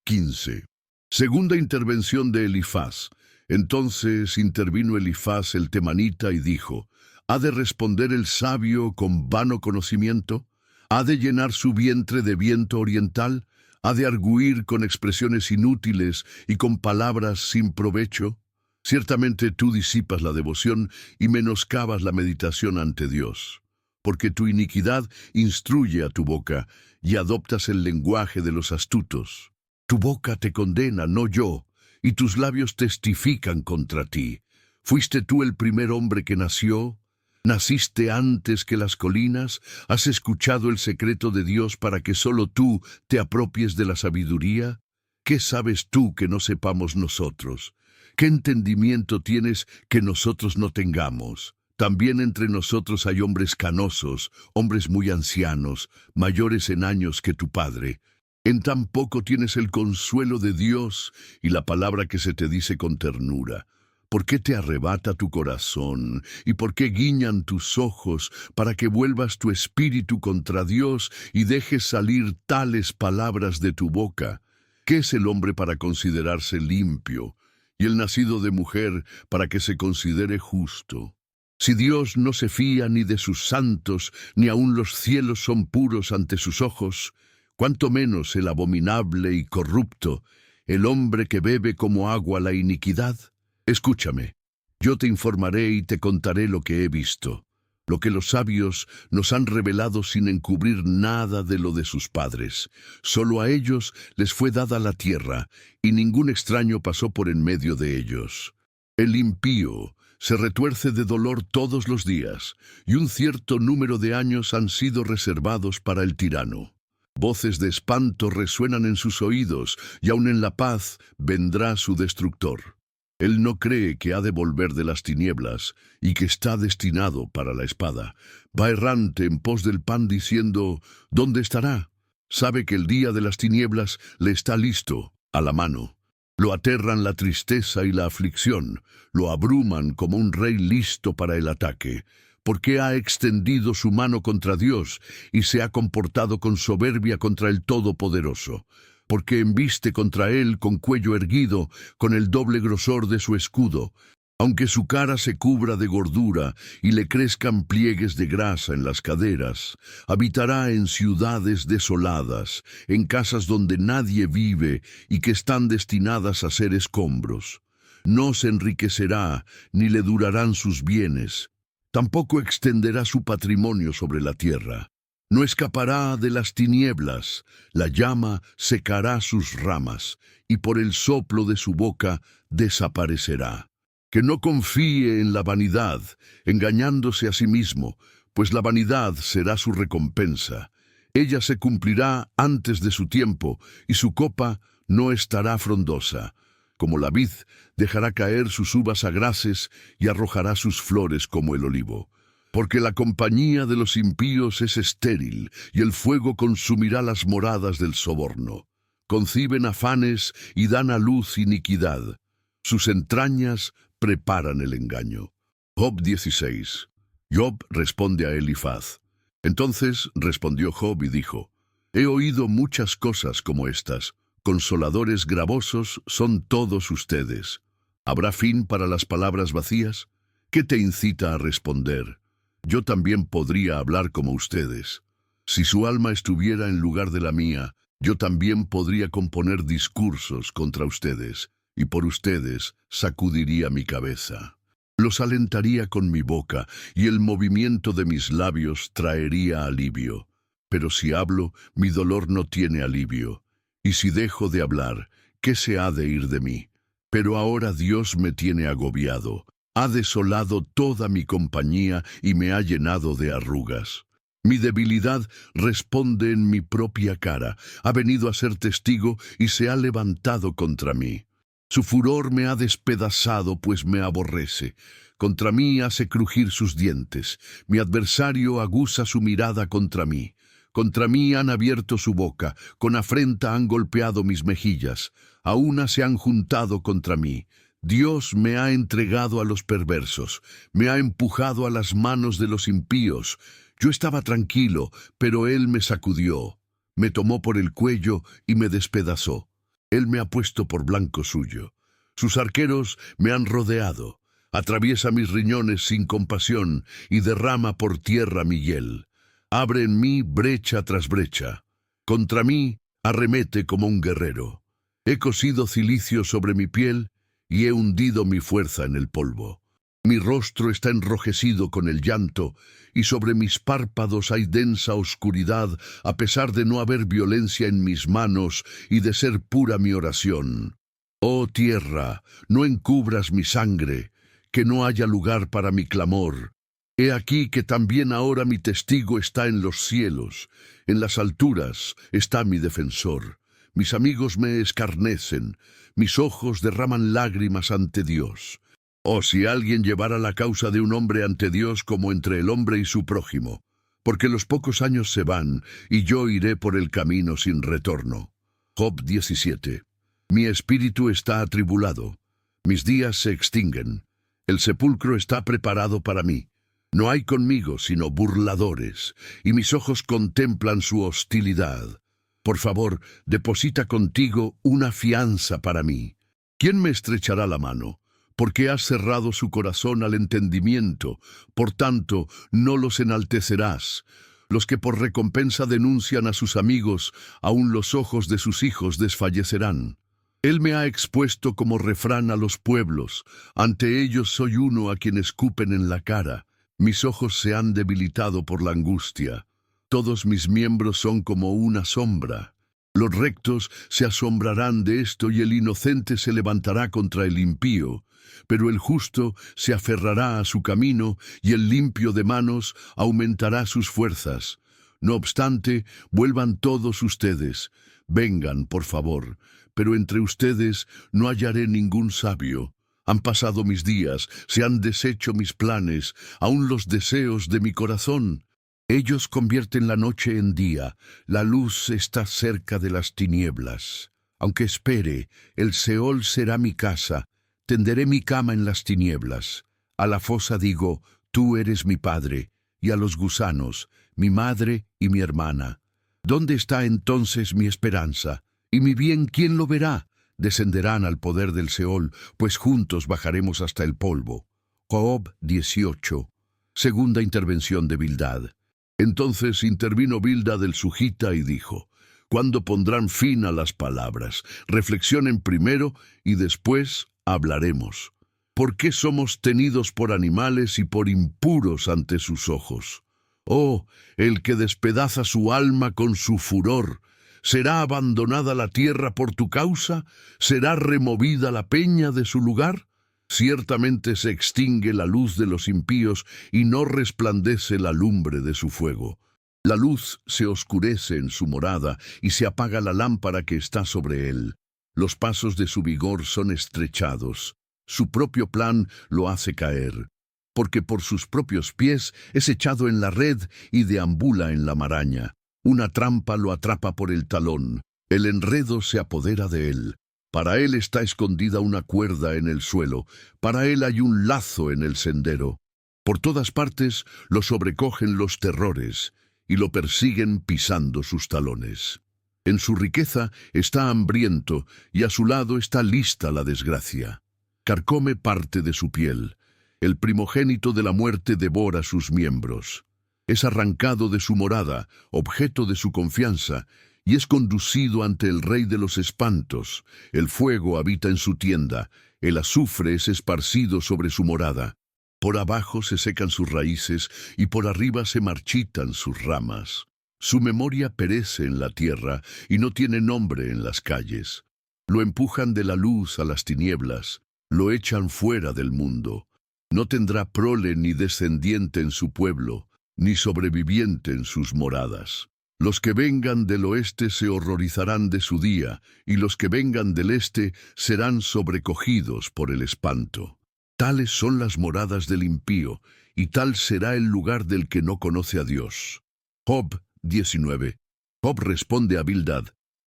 15. Segunda intervención de Elifaz. Entonces intervino Elifaz el temanita y dijo: ¿Ha de responder el sabio con vano conocimiento? ¿Ha de llenar su vientre de viento oriental? ¿Ha de arguir con expresiones inútiles y con palabras sin provecho? Ciertamente tú disipas la devoción y menoscabas la meditación ante Dios, porque tu iniquidad instruye a tu boca y adoptas el lenguaje de los astutos. Tu boca te condena, no yo, y tus labios testifican contra ti. ¿Fuiste tú el primer hombre que nació? ¿Naciste antes que las colinas? ¿Has escuchado el secreto de Dios para que solo tú te apropies de la sabiduría? ¿Qué sabes tú que no sepamos nosotros? ¿Qué entendimiento tienes que nosotros no tengamos? También entre nosotros hay hombres canosos, hombres muy ancianos, mayores en años que tu padre. En tan poco tienes el consuelo de Dios y la palabra que se te dice con ternura. ¿Por qué te arrebata tu corazón? ¿Y por qué guiñan tus ojos para que vuelvas tu espíritu contra Dios y dejes salir tales palabras de tu boca? ¿Qué es el hombre para considerarse limpio, y el nacido de mujer para que se considere justo? Si Dios no se fía ni de sus santos, ni aun los cielos son puros ante sus ojos, cuánto menos el abominable y corrupto, el hombre que bebe como agua la iniquidad. Escúchame, yo te informaré y te contaré lo que he visto, lo que los sabios nos han revelado sin encubrir nada de lo de sus padres. Solo a ellos les fue dada la tierra, y ningún extraño pasó por en medio de ellos. El impío se retuerce de dolor todos los días, y un cierto número de años han sido reservados para el tirano. Voces de espanto resuenan en sus oídos, y aun en la paz vendrá su destructor. Él no cree que ha de volver de las tinieblas y que está destinado para la espada. Va errante en pos del pan diciendo, ¿dónde estará? Sabe que el día de las tinieblas le está listo, a la mano. Lo aterran la tristeza y la aflicción, lo abruman como un rey listo para el ataque, porque ha extendido su mano contra Dios y se ha comportado con soberbia contra el Todopoderoso, porque embiste contra él con cuello erguido, con el doble grosor de su escudo. Aunque su cara se cubra de gordura y le crezcan pliegues de grasa en las caderas, habitará en ciudades desoladas, en casas donde nadie vive y que están destinadas a ser escombros. No se enriquecerá, ni le durarán sus bienes. Tampoco extenderá su patrimonio sobre la tierra. No escapará de las tinieblas, la llama secará sus ramas, y por el soplo de su boca desaparecerá. Que no confíe en la vanidad, engañándose a sí mismo, pues la vanidad será su recompensa. Ella se cumplirá antes de su tiempo, y su copa no estará frondosa. Como la vid, dejará caer sus uvas agraces y arrojará sus flores como el olivo. Porque la compañía de los impíos es estéril, y el fuego consumirá las moradas del soborno. Conciben afanes y dan a luz iniquidad. Sus entrañas preparan el engaño. Job 16. Job responde a Elifaz. Entonces respondió Job y dijo, he oído muchas cosas como estas. Consoladores gravosos son todos ustedes. ¿Habrá fin para las palabras vacías? ¿Qué te incita a responder? Yo también podría hablar como ustedes. Si su alma estuviera en lugar de la mía, yo también podría componer discursos contra ustedes, y por ustedes sacudiría mi cabeza. Los alentaría con mi boca, y el movimiento de mis labios traería alivio. Pero si hablo, mi dolor no tiene alivio. Y si dejo de hablar, ¿qué se ha de ir de mí? Pero ahora Dios me tiene agobiado. Ha desolado toda mi compañía y me ha llenado de arrugas. Mi debilidad responde en mi propia cara. Ha venido a ser testigo y se ha levantado contra mí. Su furor me ha despedazado, pues me aborrece. Contra mí hace crujir sus dientes. Mi adversario aguza su mirada contra mí. Contra mí han abierto su boca, con afrenta han golpeado mis mejillas. A una se han juntado contra mí. Dios me ha entregado a los perversos, me ha empujado a las manos de los impíos. Yo estaba tranquilo, pero Él me sacudió, me tomó por el cuello y me despedazó. Él me ha puesto por blanco suyo. Sus arqueros me han rodeado. Atraviesa mis riñones sin compasión y derrama por tierra mi hiel. Abre en mí brecha tras brecha. Contra mí arremete como un guerrero. He cosido cilicio sobre mi piel y he hundido mi fuerza en el polvo. Mi rostro está enrojecido con el llanto, y sobre mis párpados hay densa oscuridad, a pesar de no haber violencia en mis manos y de ser pura mi oración. Oh tierra, no encubras mi sangre, que no haya lugar para mi clamor. He aquí que también ahora mi testigo está en los cielos, en las alturas está mi defensor. Mis amigos me escarnecen, mis ojos derraman lágrimas ante Dios. Oh, si alguien llevara la causa de un hombre ante Dios como entre el hombre y su prójimo, porque los pocos años se van, y yo iré por el camino sin retorno. Job 17. Mi espíritu está atribulado, mis días se extinguen, el sepulcro está preparado para mí. No hay conmigo sino burladores, y mis ojos contemplan su hostilidad. Por favor, deposita contigo una fianza para mí. ¿Quién me estrechará la mano? Porque has cerrado su corazón al entendimiento, por tanto, no los enaltecerás. Los que por recompensa denuncian a sus amigos, aun los ojos de sus hijos desfallecerán. Él me ha expuesto como refrán a los pueblos, ante ellos soy uno a quien escupen en la cara. Mis ojos se han debilitado por la angustia. Todos mis miembros son como una sombra. Los rectos se asombrarán de esto y el inocente se levantará contra el impío. Pero el justo se aferrará a su camino y el limpio de manos aumentará sus fuerzas. No obstante, vuelvan todos ustedes. Vengan, por favor, pero entre ustedes no hallaré ningún sabio. Han pasado mis días, se han deshecho mis planes, aun los deseos de mi corazón. Ellos convierten la noche en día, la luz está cerca de las tinieblas. Aunque espere, el Seol será mi casa, tenderé mi cama en las tinieblas. A la fosa digo, tú eres mi padre, y a los gusanos, mi madre y mi hermana. ¿Dónde está entonces mi esperanza? ¿Y mi bien quién lo verá? Descenderán al poder del Seol, pues juntos bajaremos hasta el polvo. Job 18. Segunda intervención de Bildad. Entonces intervino Bildad el sujita y dijo, ¿cuándo pondrán fin a las palabras? Reflexionen primero y después hablaremos. ¿Por qué somos tenidos por animales y por impuros ante sus ojos? Oh, el que despedaza su alma con su furor, ¿será abandonada la tierra por tu causa? ¿Será removida la peña de su lugar? Ciertamente se extingue la luz de los impíos y no resplandece la lumbre de su fuego. La luz se oscurece en su morada y se apaga la lámpara que está sobre él. Los pasos de su vigor son estrechados. Su propio plan lo hace caer, porque por sus propios pies es echado en la red y deambula en la maraña. Una trampa lo atrapa por el talón, el enredo se apodera de él. Para él está escondida una cuerda en el suelo, para él hay un lazo en el sendero. Por todas partes lo sobrecogen los terrores, y lo persiguen pisando sus talones. En su riqueza está hambriento, y a su lado está lista la desgracia. Carcome parte de su piel. El primogénito de la muerte devora sus miembros. Es arrancado de su morada, objeto de su confianza, y es conducido ante el rey de los espantos. El fuego habita en su tienda, el azufre es esparcido sobre su morada. Por abajo se secan sus raíces, y por arriba se marchitan sus ramas. Su memoria perece en la tierra, y no tiene nombre en las calles. Lo empujan de la luz a las tinieblas, lo echan fuera del mundo. No tendrá prole ni descendiente en su pueblo, ni sobreviviente en sus moradas. Los que vengan del oeste se horrorizarán de su día, y los que vengan del este serán sobrecogidos por el espanto. Tales son las moradas del impío, y tal será el lugar del que no conoce a Dios. Job 19. Job responde a Bildad.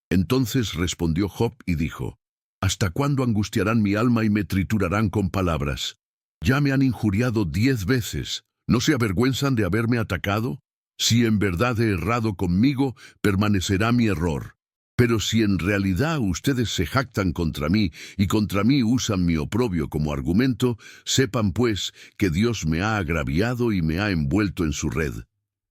Entonces respondió Job y dijo, ¿hasta cuándo angustiarán mi alma y me triturarán con palabras? Ya me han injuriado 10 veces. ¿No se avergüenzan de haberme atacado? Si en verdad he errado conmigo, permanecerá mi error. Pero si en realidad ustedes se jactan contra mí y contra mí usan mi oprobio como argumento, sepan pues que Dios me ha agraviado y me ha envuelto en su red.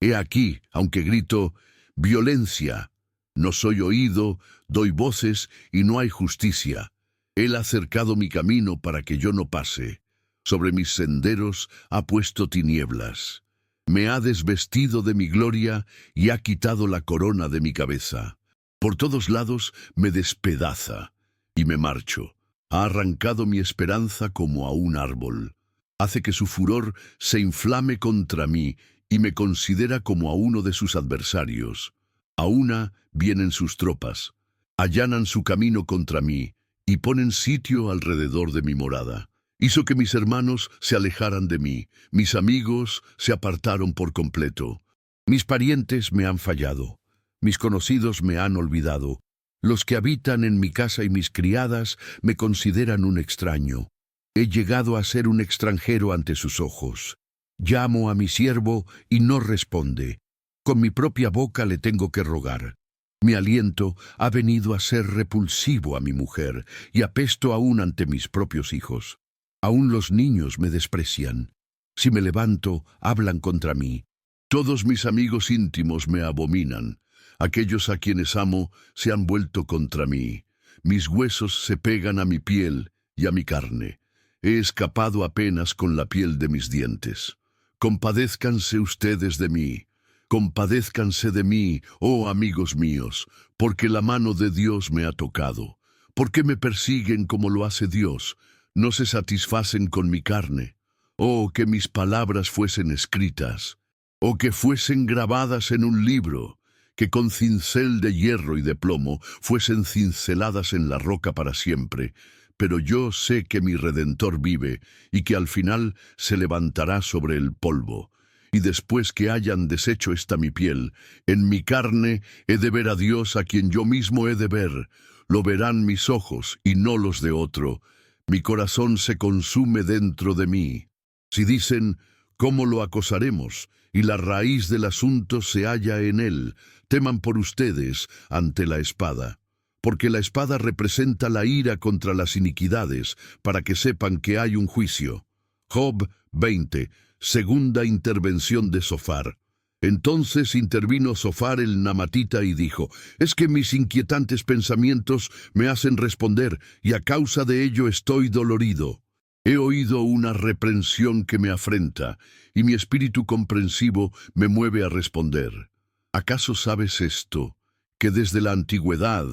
He aquí, aunque grito, violencia. No soy oído, doy voces y no hay justicia. Él ha cercado mi camino para que yo no pase. Sobre mis senderos ha puesto tinieblas. Me ha desvestido de mi gloria y ha quitado la corona de mi cabeza. Por todos lados me despedaza y me marcho. Ha arrancado mi esperanza como a un árbol. Hace que su furor se inflame contra mí y me considera como a uno de sus adversarios. A una vienen sus tropas, allanan su camino contra mí y ponen sitio alrededor de mi morada. Hizo que mis hermanos se alejaran de mí, mis amigos se apartaron por completo. Mis parientes me han fallado, mis conocidos me han olvidado. Los que habitan en mi casa y mis criadas me consideran un extraño. He llegado a ser un extranjero ante sus ojos. Llamo a mi siervo y no responde. Con mi propia boca le tengo que rogar. Mi aliento ha venido a ser repulsivo a mi mujer y apesto aún ante mis propios hijos. Aún los niños me desprecian. Si me levanto, hablan contra mí. Todos mis amigos íntimos me abominan. Aquellos a quienes amo se han vuelto contra mí. Mis huesos se pegan a mi piel y a mi carne. He escapado apenas con la piel de mis dientes. Compadézcanse ustedes de mí. Compadézcanse de mí, oh amigos míos, porque la mano de Dios me ha tocado. ¿Por qué me persiguen como lo hace Dios? No se satisfacen con mi carne. Oh, que mis palabras fuesen escritas. o que fuesen grabadas en un libro, que con cincel de hierro y de plomo fuesen cinceladas en la roca para siempre. Pero yo sé que mi Redentor vive, y que al final se levantará sobre el polvo. Y después que hayan deshecho esta mi piel, en mi carne he de ver a Dios, a quien yo mismo he de ver. Lo verán mis ojos, y no los de otro. Mi corazón se consume dentro de mí. Si dicen, ¿cómo lo acosaremos? Y la raíz del asunto se halla en él. Teman por ustedes ante la espada. Porque la espada representa la ira contra las iniquidades, para que sepan que hay un juicio. Job 20, segunda intervención de Zofar. Entonces intervino Zofar el namatita y dijo, «Es que mis inquietantes pensamientos me hacen responder, y a causa de ello estoy dolorido. He oído una reprensión que me afrenta, y mi espíritu comprensivo me mueve a responder. ¿Acaso sabes esto, que desde la antigüedad,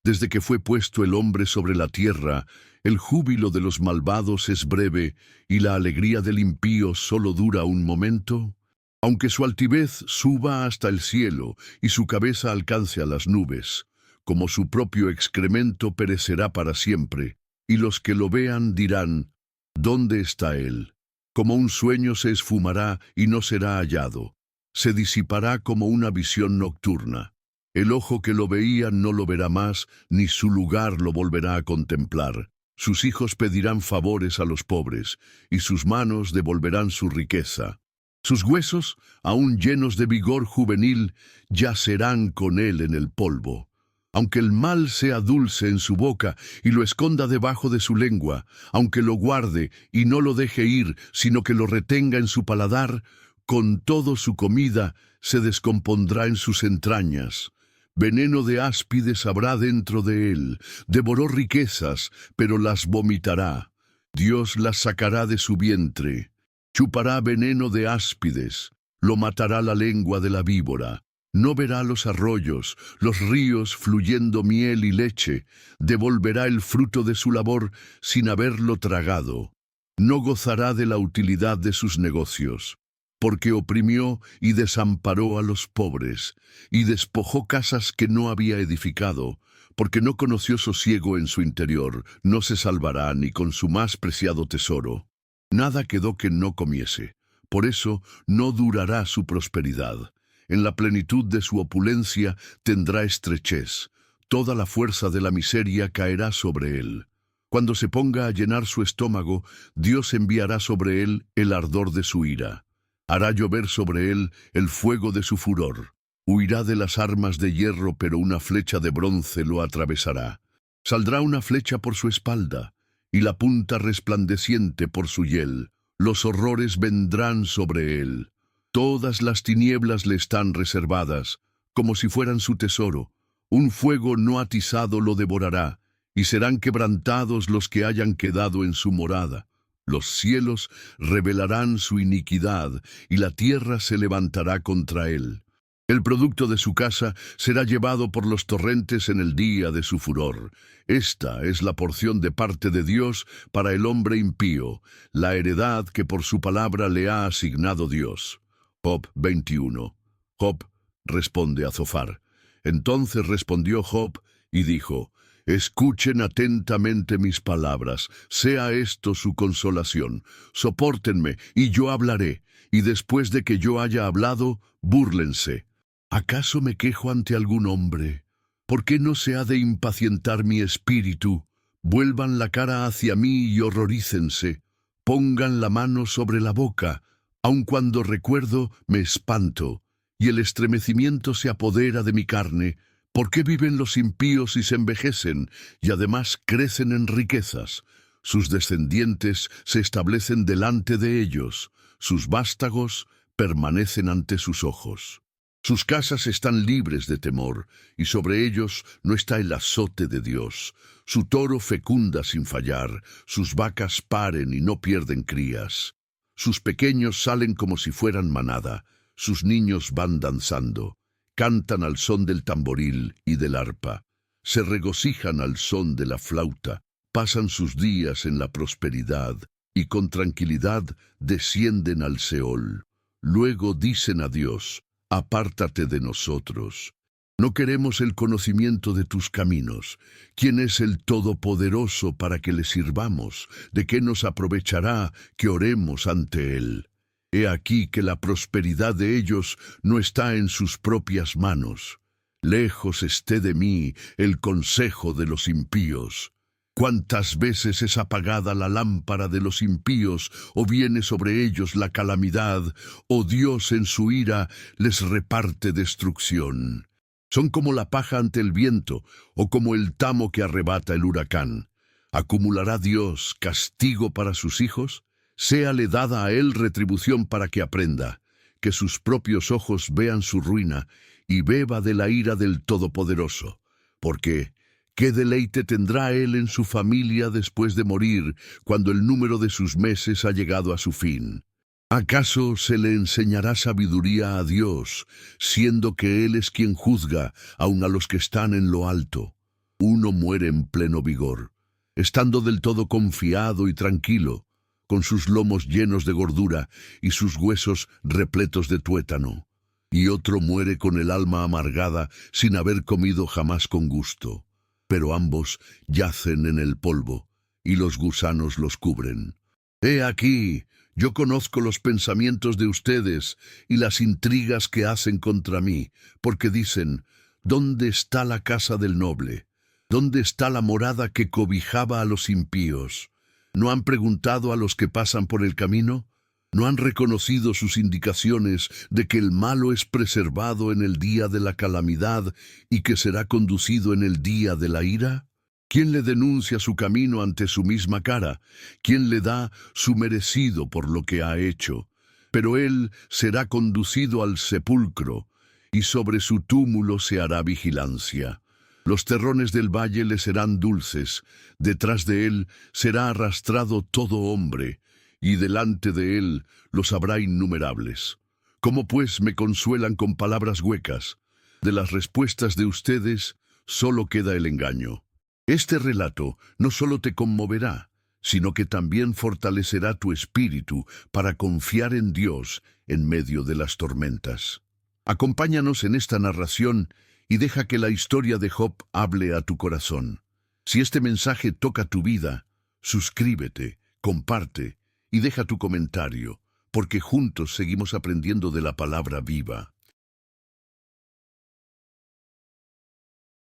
desde que fue puesto el hombre sobre la tierra, el júbilo de los malvados es breve, y la alegría del impío solo dura un momento? Aunque su altivez suba hasta el cielo, y su cabeza alcance a las nubes, como su propio excremento perecerá para siempre, y los que lo vean dirán, ¿dónde está él? Como un sueño se esfumará y no será hallado. Se disipará como una visión nocturna. El ojo que lo veía no lo verá más, ni su lugar lo volverá a contemplar. Sus hijos pedirán favores a los pobres, y sus manos devolverán su riqueza. Sus huesos, aún llenos de vigor juvenil, yacerán con él en el polvo. Aunque el mal sea dulce en su boca y lo esconda debajo de su lengua, aunque lo guarde y no lo deje ir, sino que lo retenga en su paladar, con todo su comida se descompondrá en sus entrañas. Veneno de áspides habrá dentro de él. Devoró riquezas, pero las vomitará. Dios las sacará de su vientre. Chupará veneno de áspides. Lo matará la lengua de la víbora. No verá los arroyos, los ríos fluyendo miel y leche. Devolverá el fruto de su labor sin haberlo tragado. No gozará de la utilidad de sus negocios, porque oprimió y desamparó a los pobres, y despojó casas que no había edificado, porque no conoció sosiego en su interior, no se salvará ni con su más preciado tesoro. Nada quedó que no comiese, por eso no durará su prosperidad. En la plenitud de su opulencia tendrá estrechez, toda la fuerza de la miseria caerá sobre él. Cuando se ponga a llenar su estómago, Dios enviará sobre él el ardor de su ira. Hará llover sobre él el fuego de su furor. Huirá de las armas de hierro, pero una flecha de bronce lo atravesará. Saldrá una flecha por su espalda, y la punta resplandeciente por su hiel. Los horrores vendrán sobre él. Todas las tinieblas le están reservadas, como si fueran su tesoro. Un fuego no atizado lo devorará, y serán quebrantados los que hayan quedado en su morada. Los cielos revelarán su iniquidad, y la tierra se levantará contra él. El producto de su casa será llevado por los torrentes en el día de su furor. Esta es la porción de parte de Dios para el hombre impío, la heredad que por su palabra le ha asignado Dios. Job 21. Job responde a Zofar. Entonces respondió Job y dijo, «Escuchen atentamente mis palabras, sea esto su consolación. Sopórtenme, y yo hablaré, y después de que yo haya hablado, búrlense. ¿Acaso me quejo ante algún hombre? ¿Por qué no se ha de impacientar mi espíritu? Vuelvan la cara hacia mí y horrorícense. Pongan la mano sobre la boca. Aun cuando recuerdo, me espanto, y el estremecimiento se apodera de mi carne. ¿Por qué viven los impíos y se envejecen, y además crecen en riquezas? Sus descendientes se establecen delante de ellos, sus vástagos permanecen ante sus ojos. Sus casas están libres de temor, y sobre ellos no está el azote de Dios. Su toro fecunda sin fallar, sus vacas paren y no pierden crías. Sus pequeños salen como si fueran manada, sus niños van danzando. Cantan al son del tamboril y del arpa, se regocijan al son de la flauta, pasan sus días en la prosperidad y con tranquilidad descienden al Seol. Luego dicen a Dios: apártate de nosotros. No queremos el conocimiento de tus caminos. ¿Quién es el Todopoderoso para que le sirvamos? ¿De qué nos aprovechará que oremos ante él? He aquí que la prosperidad de ellos no está en sus propias manos. Lejos esté de mí el consejo de los impíos. ¿Cuántas veces es apagada la lámpara de los impíos, o viene sobre ellos la calamidad, o Dios en su ira les reparte destrucción? Son como la paja ante el viento, o como el tamo que arrebata el huracán. ¿Acumulará Dios castigo para sus hijos? Séale dada a él retribución para que aprenda, que sus propios ojos vean su ruina, y beba de la ira del Todopoderoso. Porque, ¿qué deleite tendrá él en su familia después de morir, cuando el número de sus meses ha llegado a su fin? ¿Acaso se le enseñará sabiduría a Dios, siendo que Él es quien juzga aun a los que están en lo alto? Uno muere en pleno vigor, estando del todo confiado y tranquilo, con sus lomos llenos de gordura y sus huesos repletos de tuétano. Y otro muere con el alma amargada, sin haber comido jamás con gusto. Pero ambos yacen en el polvo, y los gusanos los cubren. He aquí, yo conozco los pensamientos de ustedes y las intrigas que hacen contra mí, porque dicen: ¿dónde está la casa del noble? ¿Dónde está la morada que cobijaba a los impíos? ¿No han preguntado a los que pasan por el camino? ¿No han reconocido sus indicaciones de que el malo es preservado en el día de la calamidad y que será conducido en el día de la ira? ¿Quién le denuncia su camino ante su misma cara? ¿Quién le da su merecido por lo que ha hecho? Pero él será conducido al sepulcro, y sobre su túmulo se hará vigilancia. Los terrones del valle le serán dulces, detrás de él será arrastrado todo hombre, y delante de él los habrá innumerables. ¿Cómo pues me consuelan con palabras huecas? De las respuestas de ustedes solo queda el engaño. Este relato no solo te conmoverá, sino que también fortalecerá tu espíritu para confiar en Dios en medio de las tormentas. Acompáñanos en esta narración y deja que la historia de Job hable a tu corazón. Si este mensaje toca tu vida, suscríbete, comparte y deja tu comentario, porque juntos seguimos aprendiendo de la palabra viva.